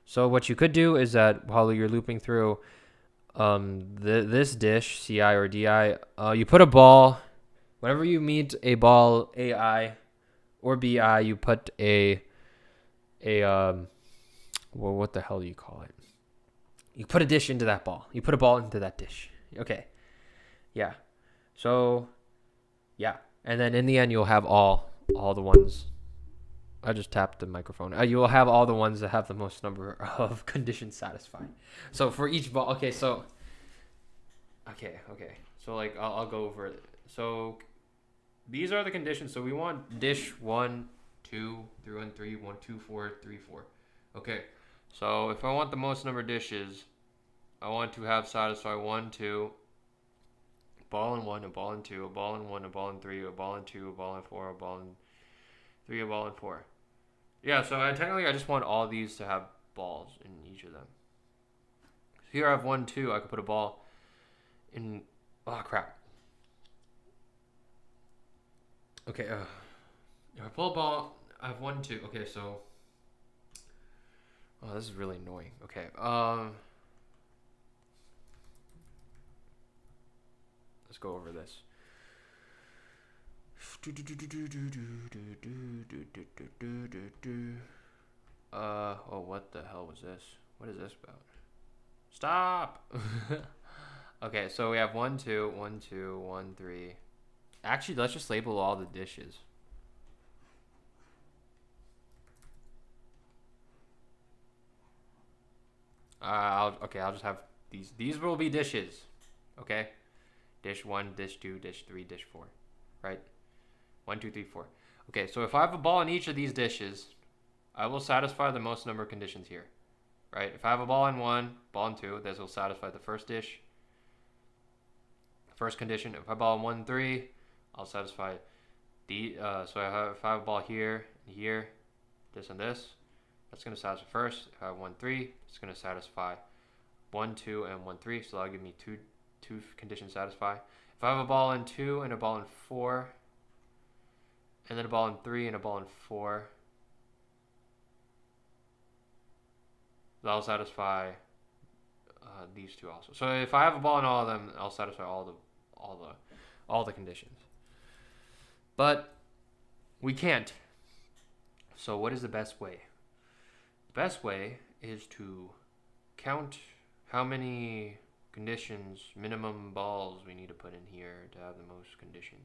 So what you could do is that while you're looping through this dish CI or DI, you put a ball. Whenever you meet a ball AI or BI, you put a well, what the hell do you call it? You put a dish into that ball. You put a ball into that dish. Okay. Yeah. So, yeah. And then in the end, you'll have all the ones. I just tapped the microphone. You will have all the ones that have the most number of conditions satisfied. So for each ball, okay. So like I'll go over it. So these are the conditions. So we want dish 1, 2, 3, 1, 3, 1, 2, 4, 3, 4. Okay. So if I want the most number of dishes, I want to have satisfy 1, 2, ball in 1, a ball in 2, a ball in 1, a ball in 3, a ball in 2, a ball in 4, a ball in 3, a ball in 4. Yeah, so technically I just want all these to have balls in each of them. So here I have 1, 2. I could put a ball in. Oh crap. Okay. If I pull a ball, I have 1, 2. Okay, so. Oh, this is really annoying. Okay. Let's go over this. Oh, what the hell was this? What is this about? Stop! Okay, so we have 1, 2, 1, 2, 1, 3. Actually, let's just label all the dishes. I'll just have these. These will be dishes. Okay? Dish 1, dish 2, dish 3, dish 4. Right? 1, 2, 3, 4. Okay, so if I have a ball in each of these dishes, I will satisfy the most number of conditions here. right? If I have a ball in 1, ball in 2, this will satisfy the first dish, first condition. If I ball in 1, 3, I'll satisfy the, so if I have a ball here, and here, this and this, that's going to satisfy first. If I have 1, 3, it's going to satisfy 1, 2, and 1, 3, so that'll give me two conditions satisfy. If I have a ball in 2 and a ball in 4, and then a ball in 3 and a ball in 4, that'll satisfy these two also. So if I have a ball in all of them, I'll satisfy all the conditions. But we can't. So what is the best way? The best way is to count how many conditions, minimum balls we need to put in here to have the most conditions.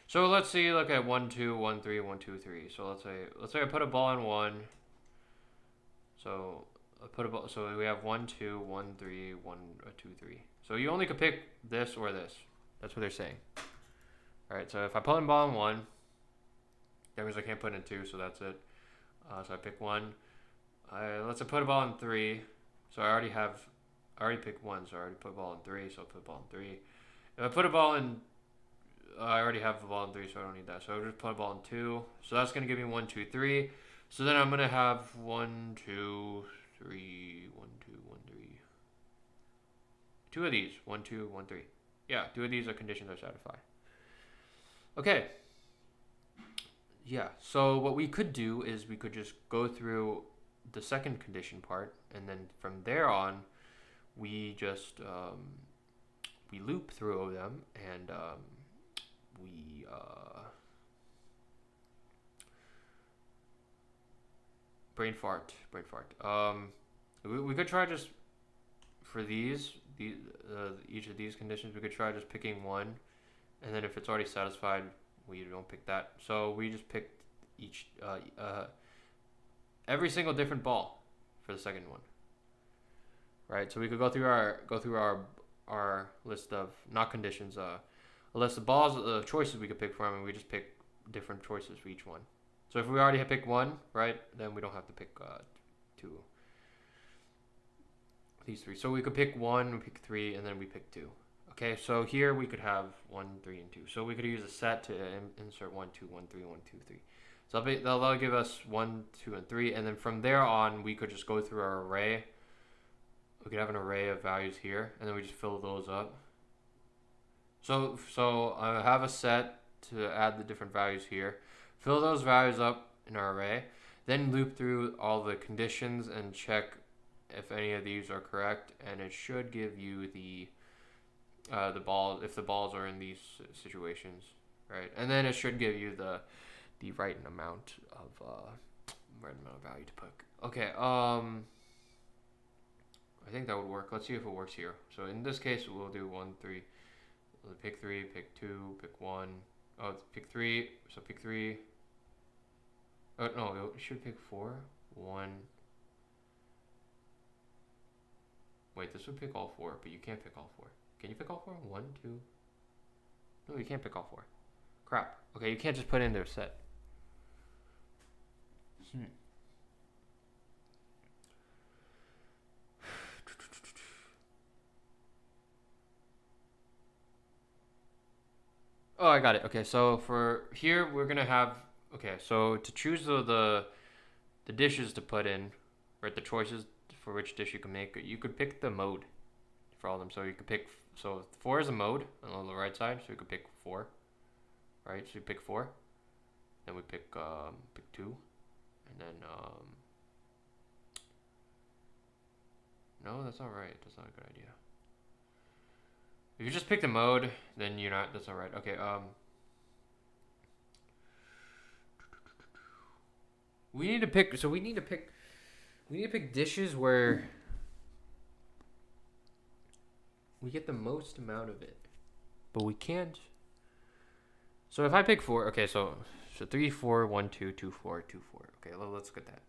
So let's see, look at 1, 2, 1, 3, 1, 2, 3. So let's say I put a ball in 1. So I put a ball, so we have 1, 2, 1, 3, 1, 2, 3. So you only could pick this or this. That's what they're saying. All right, so if I put in ball in 1, that means I can't put in 2, so that's it. So I pick 1. Let's say put a ball in 3. So I already picked 1, so I already put a ball in 3, so I'll put a ball in 3. If I put a ball in, I already have the ball in 3, so I don't need that. So I'll just put a ball in 2. So that's going to give me 1, 2, 3. So then I'm going to have 1, 2, 3, 1, 2, 1, 3. 2 of these, 1, 2, 1, 3. Yeah, 2 of these are conditions I satisfy. Okay. Yeah, so what we could do is we could just go through the second condition part, and then from there on, we just we loop through them, and we brain fart. We could try just for these each of these conditions. We could try just picking one, and then if it's already satisfied, we don't pick that. So we just picked each every single different ball for the second one. Right. So we could go through our list of not conditions, a list of balls, choices we could pick from, and we just pick different choices for each one. So if we already have picked one, right, then we don't have to pick two. These three. So we could pick 1, we pick 3, and then we pick 2. Okay, so here we could have 1, 3, and 2. So we could use a set to insert 1, 2, 1, 3, 1, 2, 3. So that'll give us 1, 2, and 3, and then from there on, we could just go through our array. We could have an array of values here, and then we just fill those up. So I have a set to add the different values here. Fill those values up in our array, then loop through all the conditions and check if any of these are correct, and it should give you the ball if the balls are in these situations, right? And then it should give you the right amount of value to pick. Okay, I think that would work. Let's see if it works here. So in this case, we'll do 1, 3. We'll pick 3, pick 2, pick 1. Oh, pick 3. So pick 3. Oh no, it should pick 4. 1. Wait, this would pick all 4, but you can't pick all 4. Can you pick all 4? 1, 2. No, you can't pick all 4. Crap. Okay, you can't just put it in their set. Oh, I got it. Okay, so for here we're gonna have. Okay, so to choose the dishes to put in, right? The choices for which dish you can make. You could pick the mode for all of them. So you could pick. So 4 is a mode on the right side. So you could pick 4, right? So you pick 4. Then we pick 2, and then no, that's not right. That's not a good idea. If you just pick the mode, then you're not. That's not right. Okay. We need to pick. So we need to pick. We need to pick dishes where we get the most amount of it, but we can't. So if I pick 4, okay. So 3, 4, 1, 2, 2, 4, 2, 4. Okay, let's look at that.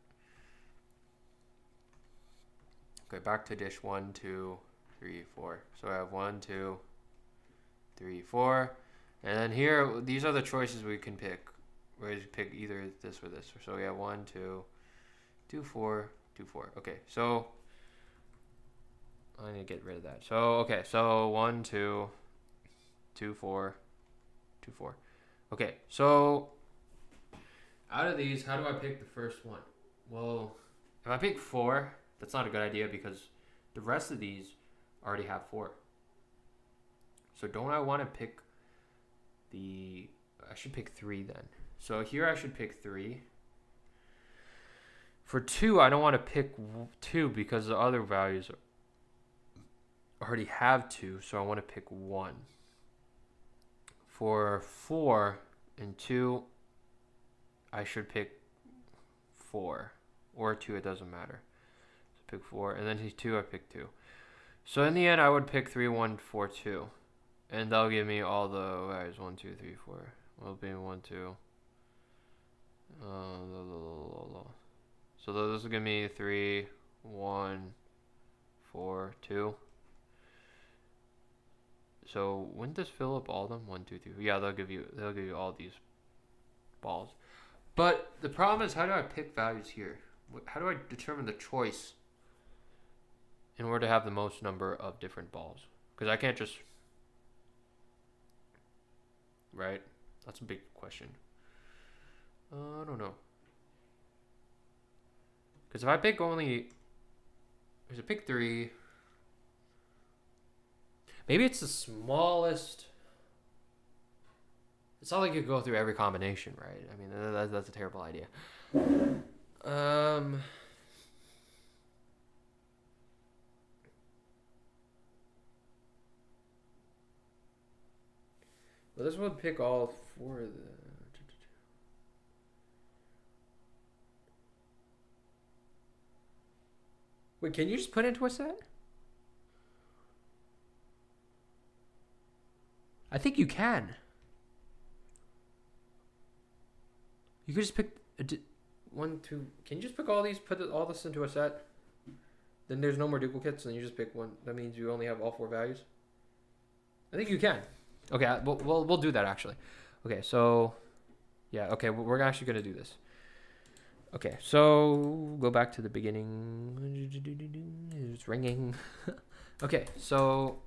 Okay, back to dish 1, 2, 3, 4. So I have 1, 2, 3, 4, and then here these are the choices we can pick. We just pick either this or this. So we have 1, 2, 2, 4, 2, 4. Okay, so I need to get rid of that. So okay, so 1, 2, 2, 4, 2, 4. Okay, so out of these, how do I pick the first one? Well, if I pick 4, that's not a good idea because the rest of these already have 4. So don't I want to pick the... I should pick 3 then. So here I should pick 3. For 2, I don't want to pick 2 because the other values already have 2, so I want to pick 1. For 4 and 2, I should pick 4 or 2, it doesn't matter. So pick 4, and then 2, I pick 2. So in the end, I would pick 3, 1, 4, 2, and that'll give me all the values 1, 2, 3, 4. Will be 1, 2. So this will give me 3, 1, 4, 2. So wouldn't this fill up all of them? 1, 2, 3. Yeah, they'll give you all these balls. But the problem is, how do I pick values here? How do I determine the choice in order to have the most number of different balls? Because I can't just... Right? That's a big question. I don't know. Because if I pick only... There's a pick 3. Maybe it's the smallest... It's not like you go through every combination, right? I mean, that's a terrible idea. Well, this would pick all 4 of the... Wait, can you just put it into a set? I think you can. You could just pick 1, 2. Can you just pick all these, put all this into a set? Then there's no more duplicates, and you just pick 1. That means you only have all 4 values. I think you can. Okay, we'll do that actually. Okay, so yeah, okay, we're actually gonna do this. Okay, so go back to the beginning. It's ringing. Okay, so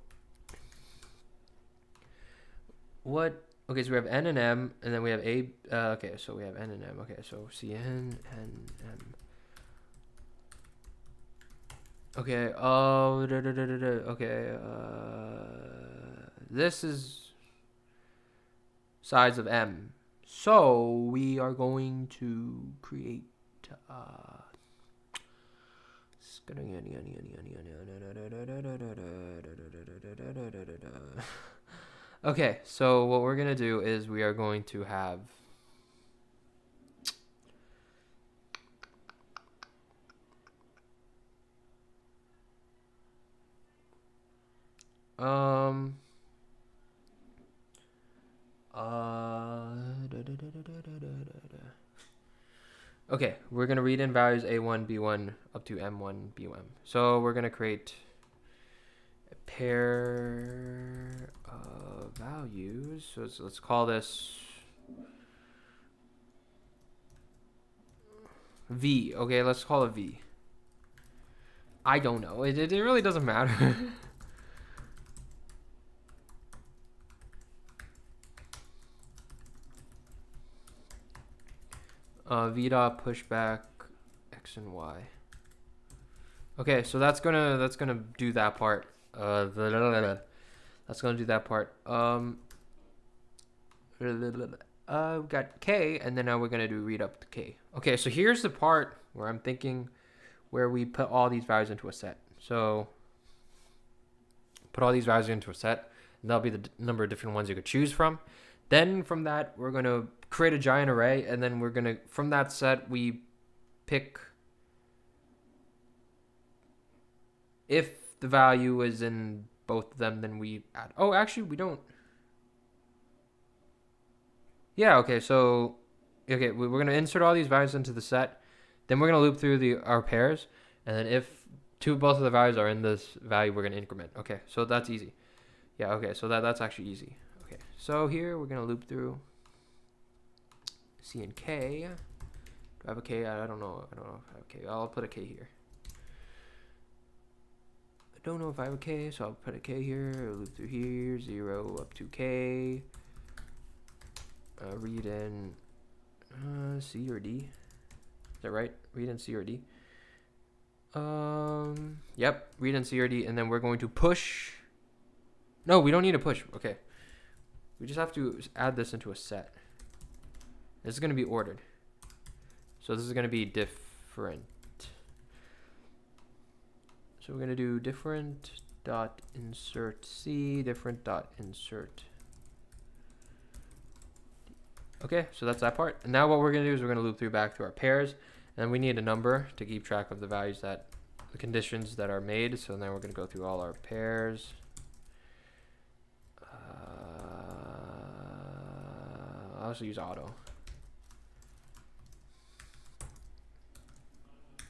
what? Okay, so we have N and M, and then we have A. Okay, so we have N and M. Okay, so CN, N, M. Okay. Okay. This is size of M. So we are going to create. Okay, so what we're gonna do is we are going to have okay, we're gonna read in values A1, B1 up to M1, B1. So we're gonna create a pair of values. So let's call this V. Okay, let's call it V. I don't know. It really doesn't matter. V dot pushback X and Y. Okay, so that's gonna do that part. That's gonna do that part. We got K, and then now we're gonna do read up to K. Okay, so here's the part where I'm thinking where we put all these values into a set. So put all these values into a set, and that'll be the number of different ones you could choose from. Then from that, we're gonna create a giant array, and then we're gonna, from that set, we pick if the value is in both of them, then we add. Oh, actually, we don't. Yeah, okay, so okay, we're gonna insert all these values into the set, then we're gonna loop through our pairs, and then if both of the values are in this value, we're gonna increment. Okay, so that's easy. Yeah, okay, so that's actually easy. Okay, so here we're gonna loop through C and K, Do I have a K? I don't know. I don't know if I have a K. I'll put a K here. I don't know if I have a K, so I'll put a K here. Loop through here. 0 up to K. Read in C or D. Is that right? Read in C or D. Yep. Read in C or D, and then we're going to push. No, we don't need to push. Okay. We just have to add this into a set. This is going to be ordered. So this is going to be different. So we're going to do different dot insert C, different dot insert. Okay, so that's that part. And now what we're going to do is we're going to loop through back to our pairs. And we need a number to keep track of the values that, the conditions that are made. So now we're going to go through all our pairs. I'll also use auto.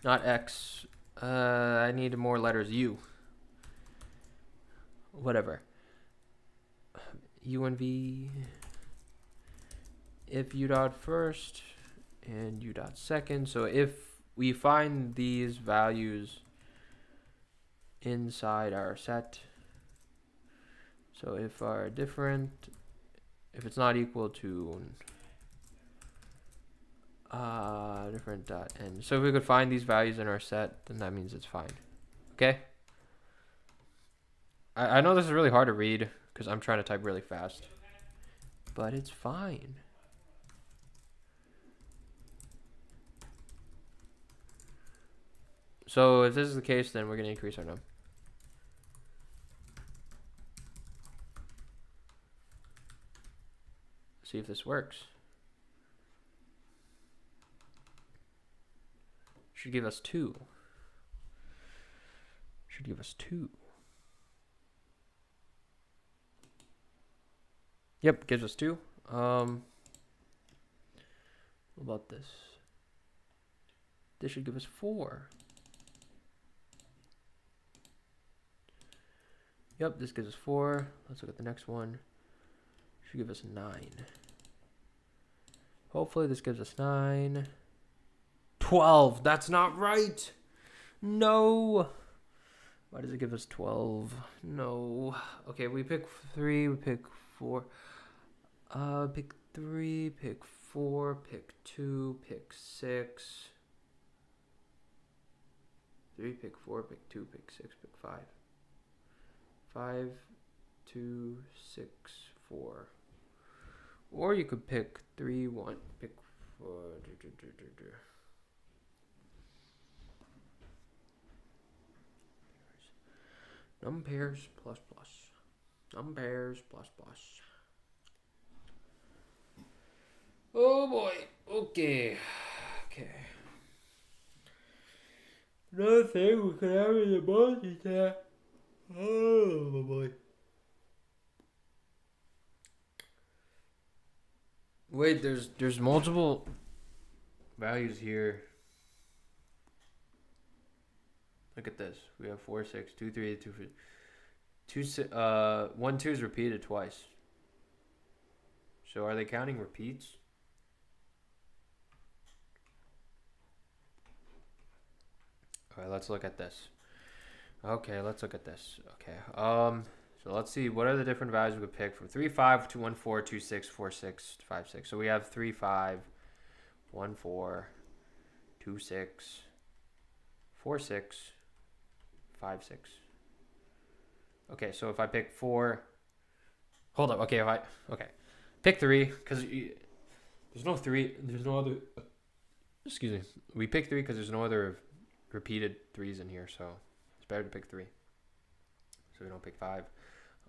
Not X. I need more letters. U. Whatever. U and V. If U dot first and U dot second. So if we find these values inside our set. So if our different, if it's not equal to different dot n. So if we could find these values in our set, then that means it's fine. Okay. I know this is really hard to read because I'm trying to type really fast, but it's fine. So if this is the case, then we're going to increase our num. See if this works. Should give us 2. Should give us 2. Yep, gives us 2. What about this? This should give us 4. Yep, this gives us 4. Let's look at the next one. Should give us 9. Hopefully this gives us 9. 12. That's not right. No. Why does it give us 12? No. Okay, we pick 3, we pick 4. Pick 3, pick 4, pick 2, pick 6. 3, pick 4, pick 2, pick 6, pick 5. 5, 2, 6, 4. Or you could pick 3, 1, pick 4. Num pairs plus plus. Num pairs plus plus. Oh boy. Okay. Okay. Another thing we could have in the book is that. Oh boy. Wait, there's multiple values here. Look at this. We have 4, 6, 2, 3, 2, 2, 1, 2 is repeated twice. So are they counting repeats? All right, let's look at this. Okay, let's look at this. Okay. So let's see, what are the different values we could pick from 3, 5, 2, 1, 4, 2, 6, 4, 6, 5, 6. So we have 3, 5, 1, 4, 2, 6, 4, 6, 5, 6. Okay, so if I pick 4, hold up. Okay, pick 3, because there's no other. Excuse me. We pick 3 because there's no other repeated 3s in here, so it's better to pick 3. So we don't pick 5.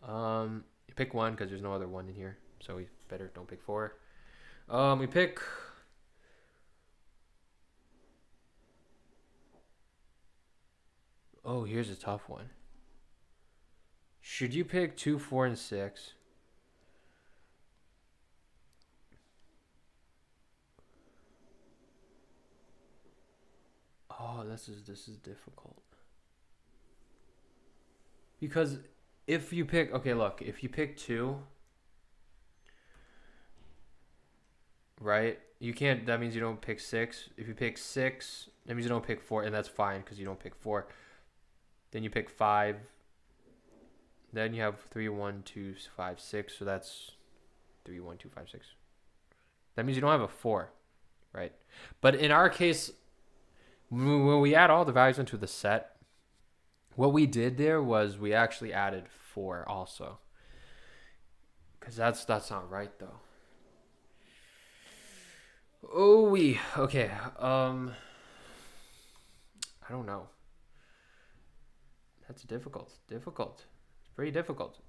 You pick 1 because there's no other 1 in here, so we better don't pick 4. We pick. Oh, here's a tough one. Should you pick 2, 4, and 6? Oh, this is difficult. Because if you pick, okay, look, if you pick 2, right? You can't. That means you don't pick 6. If you pick 6, that means you don't pick 4, and that's fine because you don't pick 4. Then you pick 5. Then you have 3, 1, 2, 5, 6. So that's 3, 1, 2, 5, 6. That means you don't have a 4, right? But in our case, when we add all the values into the set, what we did there was we actually added 4 also. Because that's not right, though. Oh, okay. I don't know. That's difficult. It's pretty difficult.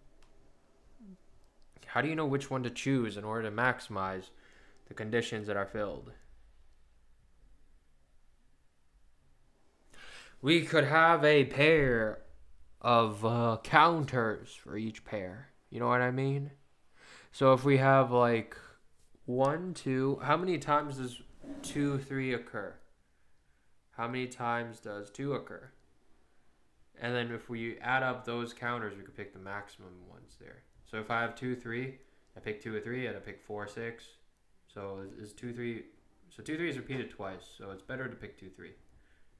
How do you know which one to choose in order to maximize the conditions that are filled? We could have a pair of counters for each pair. You know what I mean? So if we have like 1, 2, how many times does 2, 3 occur? How many times does 2 occur? And then if we add up those counters, we could pick the maximum ones there. So if I have 2, 3, I pick 2 or 3, and I pick 4, 6. So is 2, 3. So 2, 3 is repeated twice. So it's better to pick 2, 3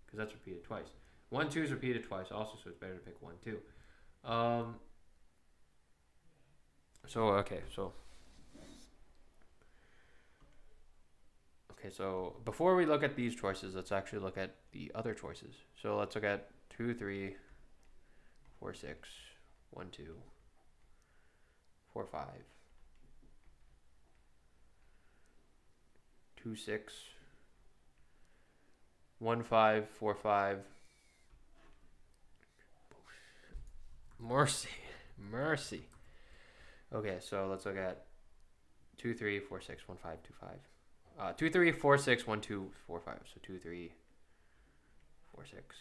because that's repeated twice. 1, 2 is repeated twice also, so it's better to pick 1, 2. So before we look at these choices, let's actually look at the other choices. So let's look at 2, 3, 4, 6, 1, 2, 4, 5, 2, 6, 1, 5, 4, 5. Mercy. Okay, so let's look at 2, 3, 4, 6, 1, 5, 2, 5. 2, 3, 4, 6, 1, 2, 4, 5. So 2, 3, 4, 6.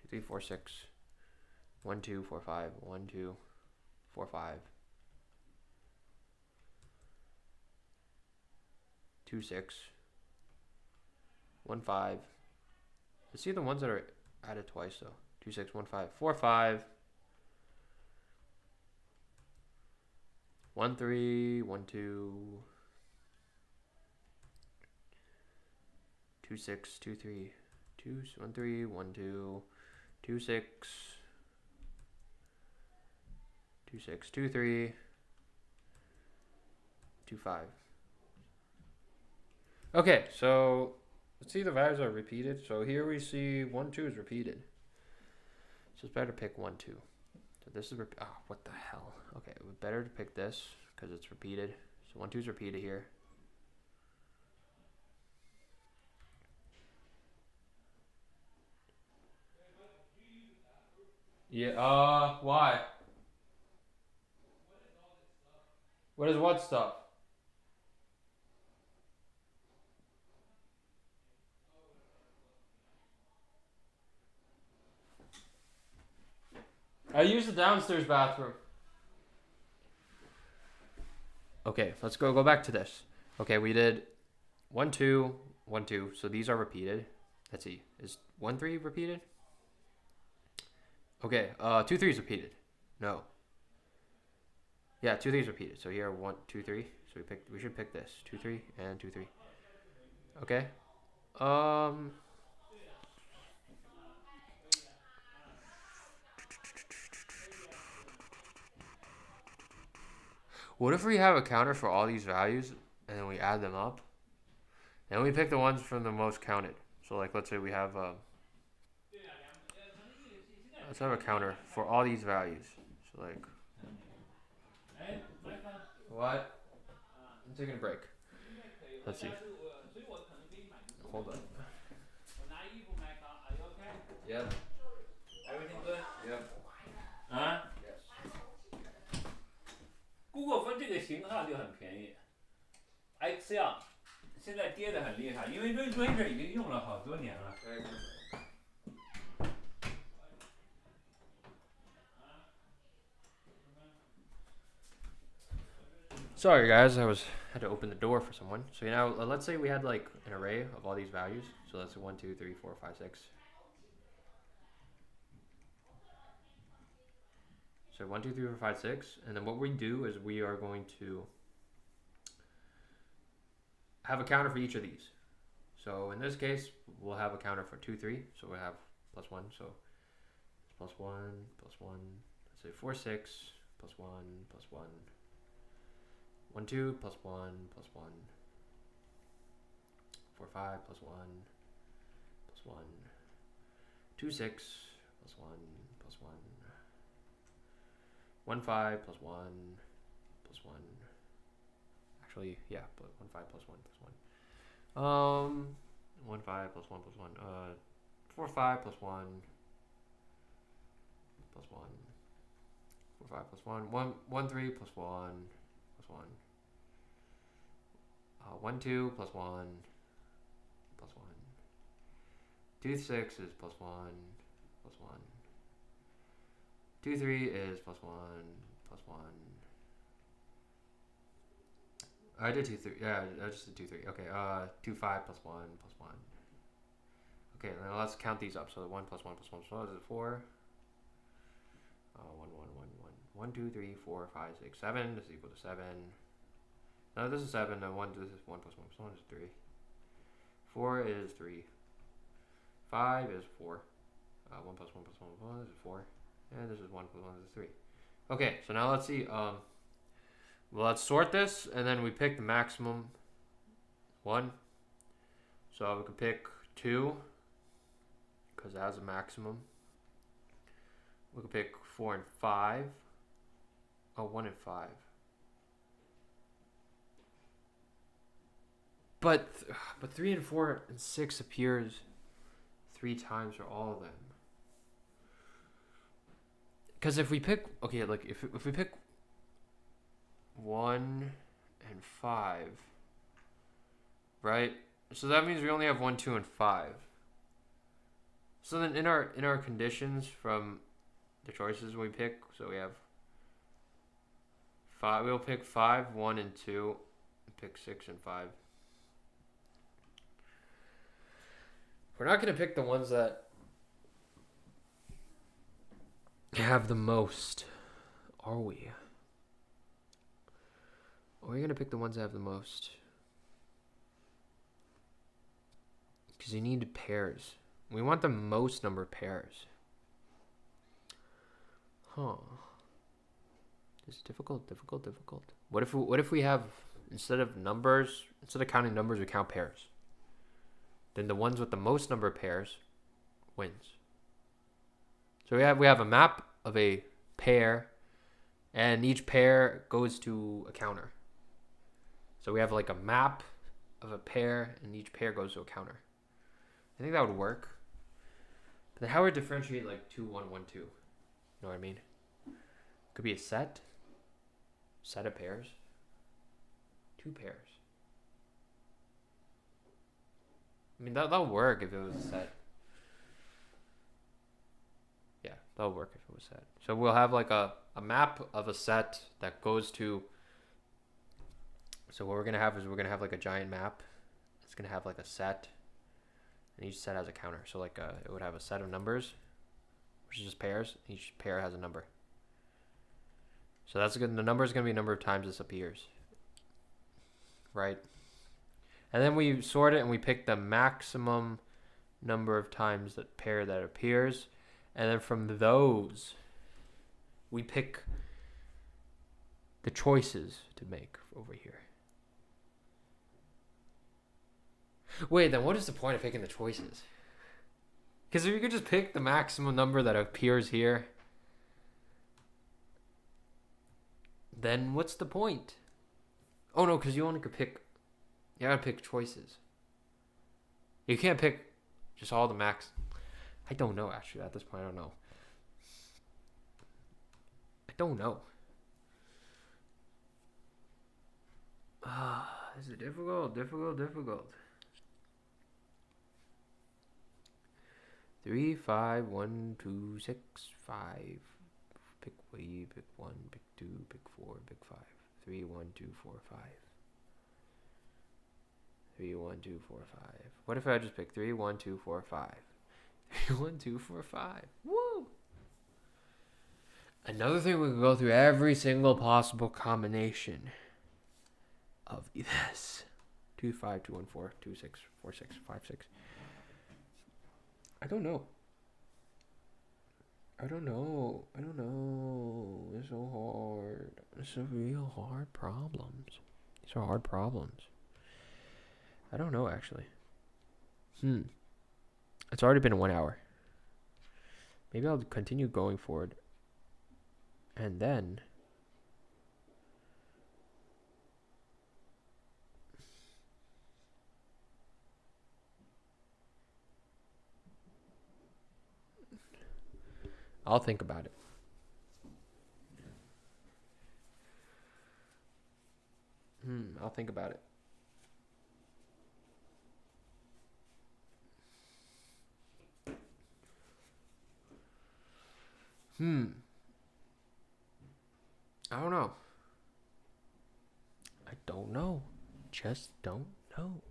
2, 3, 4, 6. 1, 2, 4, 5. 1, 2, 4, 5. 2, 6. 1, 5. Let's see the ones that are added twice though. 2, 6, 1, 5. 4, 5. 1, 3. 1, 2. 2, 6, 2, 3. 2, 1, 3. 1, 2. 2, 6. 2, 6, 2, 3. 2, 5. Okay, so let's see the values are repeated. So here we see 1, 2 is repeated. So it's better to pick 1, 2. So this is what the hell? Okay, it would better to pick this because it's repeated. So 1, 2 is repeated here. Yeah, why? What is what stuff? I use the downstairs bathroom. Okay, let's go back to this. Okay, we did 1, 2, 1, 2. So these are repeated. Let's see. Is 1, 3 repeated? Okay, 2, 3 is repeated. No. Yeah, 2, 3 is repeated. So here 1, 2, 3. So we should pick this. 2, 3 and 2, 3. Okay. What if we have a counter for all these values and then we add them up? And we pick the ones from the most counted. So like let's say we have let's have a counter for all these values. So like what? I'm taking a break. Let's see. Hold on. Yep. Everything good? Yep. 啊 Yes. ，Google 分这个型号就很便宜。Excel 现在跌得很厉害，因为 Razor 已经用了好多年了。Sorry guys, had to open the door for someone. So now let's say we had like an array of all these values. So let's say 1, 2, 3, 4, 5, 6. So 1, 2, 3, 4, 5, 6. And then what we do is we are going to have a counter for each of these. So in this case, we'll have a counter for 2, 3. So we'll have plus 1. So it's plus 1, plus 1. Let's say 4, 6, plus 1, plus 1. 1, 2, plus 1, plus 1. 4, 5, plus 1, plus 1. 2, 6, plus 1, plus 1. 1, 5, plus 1, plus 1. Actually, yeah, but 1, 5, plus 1, plus 1. 1, 5, plus 1, plus 1. 4, 5, plus 1, plus 1. 4, 5, plus 1. 1, 3, plus 1, plus 1. 1, 2, plus 1, plus 1. 2, 6 is plus 1, plus 1. 2, 3 is plus 1, plus 1. I did 2, 3. Yeah, I just did 2, 3. Okay, 2, 5 plus 1, plus 1. Okay, now let's count these up. So 1 plus 1 plus 1 plus 1 is 4. 1, 1, 1, 1. 1, 2, 3, 4, 5, 6, 7. This is equal to 7. No, this is 7. No, this is 1 plus 1 plus 1 is 3. 4 is 3. 5 is 4. 1 plus 1 plus 1 plus 1 is 4. And this is 1 plus 1 is 3. Okay, so now let's see. Well, let's sort this, and then we pick the maximum 1. So we can pick 2, because it has a maximum. We can pick 4 and 5. Oh, 1 and 5. But 3 and 4 and 6 appears 3 times for all of them. Because if we pick, okay, like if we pick 1 and 5, right? So that means we only have 1, 2, and 5. So then in our conditions from the choices we pick, so we have 5. We'll pick 5, 1, and 2, and pick 6 and 5. We're not gonna pick the ones that have the most, are we? Or are we gonna pick the ones that have the most? Because you need pairs. We want the most number of pairs. Huh. This is difficult. What if we have, instead of counting numbers, we count pairs? Then the ones with the most number of pairs wins. So we have a map of a pair, and each pair goes to a counter. So we have like a map of a pair, and each pair goes to a counter. I think that would work. But then how would we differentiate like 2, 1, 1, 2? You know what I mean? Could be a set of pairs, 2 pairs. I mean, that'll work if it was a set. Yeah, that'll work if it was set. So we'll have like a map of a set that goes to. So what we're gonna have is like a giant map. It's gonna have like a set, and each set has a counter. So like it would have a set of numbers, which is just pairs. Each pair has a number. So that's good. The number is gonna be the number of times this appears, right? And then we sort it and we pick the maximum number of times that pair that appears. And then from those, we pick the choices to make over here. Wait, then what is the point of picking the choices? Because if you could just pick the maximum number that appears here, then what's the point? Oh no, because you only could pick. You gotta pick choices. You can't pick just all the max. I don't know, actually. At this point, I don't know. This is difficult. 3, 5, 1, 2, 6, 5. Pick 1, pick 2, pick 4, pick 5. 3, 1, 2, 4, 5. 3, 1, 2, 4, 5. What if I just pick 3, 1, 2, 4, 5? 3, 1, 2, 4, 5. Woo! Another thing, we can go through every single possible combination of this 2, 5, 2, 1, 4, 2, 6, 4, 6, 5, 6. I don't know. It's so hard. It's a real hard problems. These are hard problems. I don't know, actually. It's already been 1 hour. Maybe I'll continue going forward. And then... I'll think about it. I'll think about it. I don't know. I don't know. Just don't know.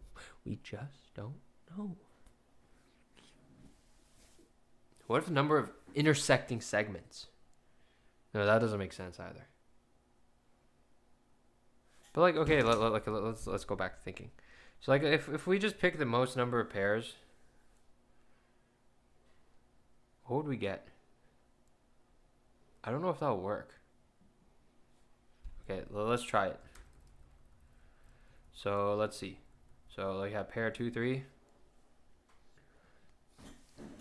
We just don't know. What if the number of intersecting segments? No, that doesn't make sense either. But like, okay, let's go back to thinking. So like, if we just pick the most number of pairs, what would we get? I don't know if that'll work. Okay, let's try it. So let's see. So like, have pair 2, 3.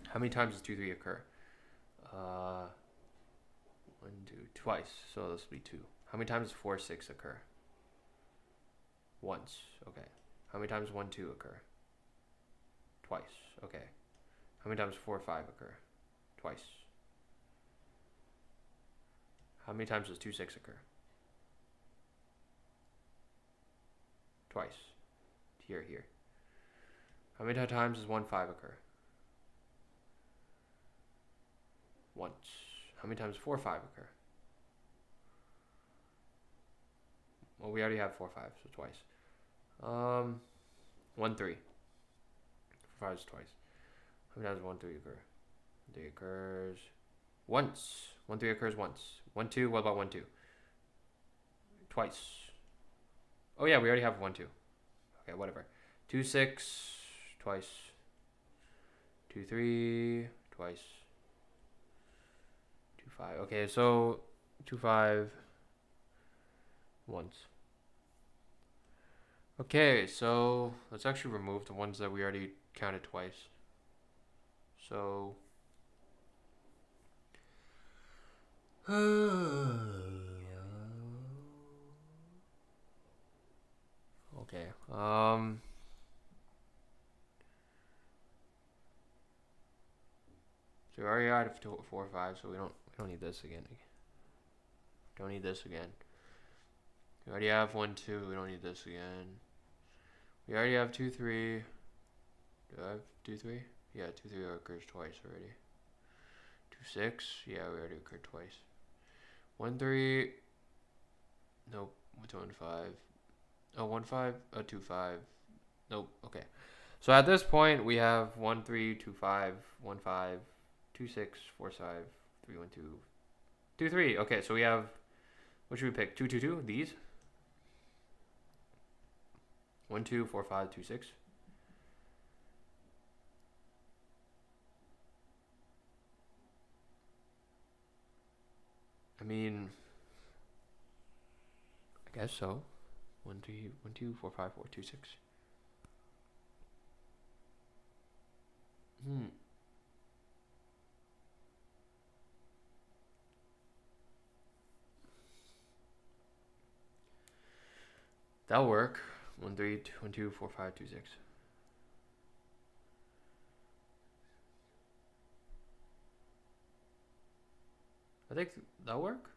How many times does 2, 3 occur? 1, 2, twice. So this will be 2. How many times does 4, 6 occur? Once. Okay. How many times 1, 2 occur? Twice. Okay. How many times 4, 5 occur? Twice. How many times does 2, 6 occur? Twice. Here. How many times does 1, 5 occur? Once. How many times 4, 5 occur? Well, we already have 4, 5, so twice. 1, 3. 4, 5 is twice. How many times 1, 3 occur? 3 occurs once. 1, 3 occurs once. 1, 2. What about 1, 2? Twice. Oh yeah, we already have 1, 2. Okay, whatever. 2, 6 twice. 2, 3 twice. 2, 5. Okay, so 2, 5 once. Okay, so let's actually remove the ones that we already counted twice. So okay. So we already had 4, 5, so we don't need this again. Don't need this again. We already have 1, 2. We don't need this again. We already have 2, 3. Do I have 2, 3? Yeah, 2, 3 occurs twice already. 2, 6. Yeah, we already occurred twice. 1, 3. Nope. 1, 5. Oh, 1, 5. 2, 5. Nope. Okay. So at this point, we have 1, 3, 2, 5, 1, 5, 2, 6, 4, 5, 3, 1, 2, 2, 3. Okay, so we have, what should we pick? 2, 2, 2. These. 1, 2, 4, 5, 2, 6. I mean, I guess so. 1, 3, 1, 2, 4, 5, 4, 2, 6. That'll work. 1, 3, 1, 2, 4, 5, 2, 6. I think that'll work.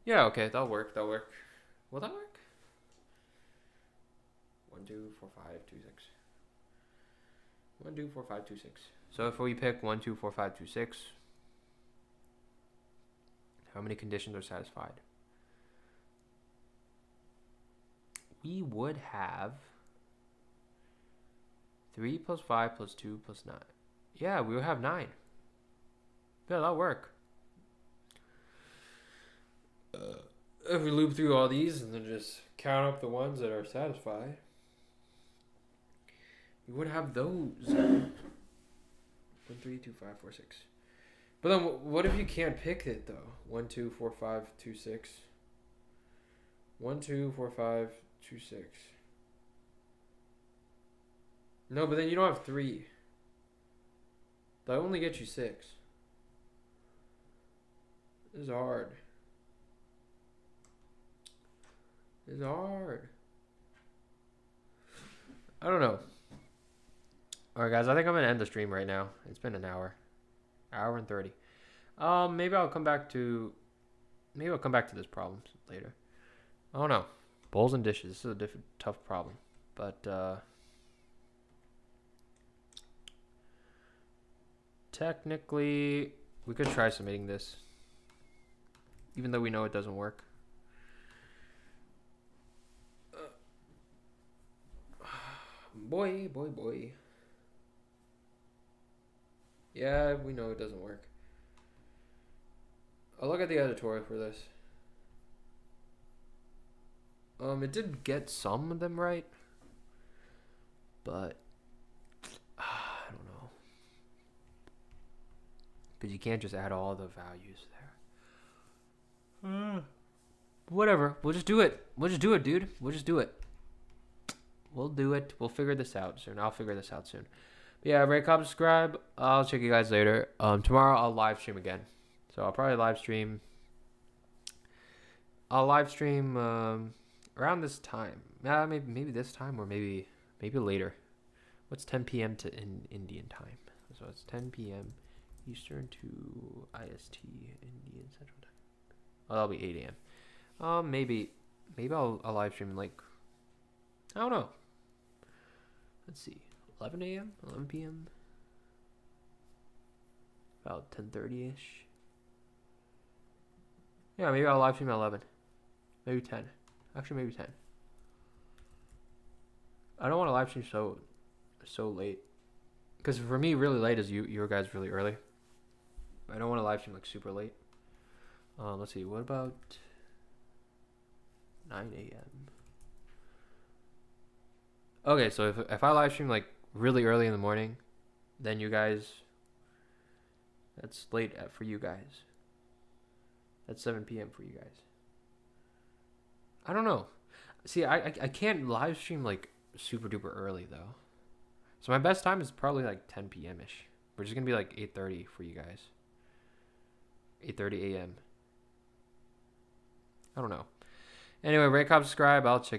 Yeah, okay, that'll work. That'll work. Will that work? 1, 2, 4, 5, 2, 6. 1, 2, 4, 5, 2, 6. So if we pick 1, 2, 4, 5, 2, 6, how many conditions are satisfied? We would have 3 plus 5 plus 2 plus 9. Yeah, we would have 9. Yeah, that'll work. If we loop through all these and then just count up the ones that are satisfied, we would have those. 1, 3, 2, 5, 4, 6. But then, what if you can't pick it though? 1, 2, 4, 5, 2, 6. 1, 2, 4, 5, 2, 6. No, but then you don't have 3. That only gets you 6. This is hard. It's hard. I don't know. Alright guys, I think I'm gonna end the stream right now. It's been an hour. Hour and 30. Maybe I'll come back to this problem later. I don't know. Bowls and dishes. This is a tough problem. But technically we could try submitting this. Even though we know it doesn't work. Boy. Yeah, we know it doesn't work. I'll look at the editorial for this. It did get some of them right. But I don't know. Because you can't just add all the values there. Whatever. We'll just do it. We'll just do it, dude. We'll just do it. We'll do it. We'll figure this out soon. I'll figure this out soon. But yeah, rate, comment, subscribe. I'll check you guys later. Tomorrow I'll live stream again. So I'll probably live stream. I'll live stream around this time. Maybe this time or maybe later. What's 10 p.m. to Indian time? So it's 10 p.m. Eastern to IST Indian Central Time. Oh, that'll be 8 a.m. Maybe I'll live stream like, I don't know. Let's see, 11 a.m., 11 p.m. About 10:30ish. Yeah, maybe I'll live stream at 11. Maybe 10. Actually, maybe 10. I don't want to live stream so late. Because for me, really late is your guys really early. I don't want to live stream like super late. Let's see, what about 9 a.m.? Okay, so if I live stream like really early in the morning, then you guys, that's late for you guys. That's 7 p.m. for you guys. I don't know. See, I can't live stream like super duper early though. So my best time is probably like 10 p.m. ish. Which is gonna be like 8:30 for you guys. 8:30 a.m. I don't know. Anyway, rate, comment, subscribe. I'll check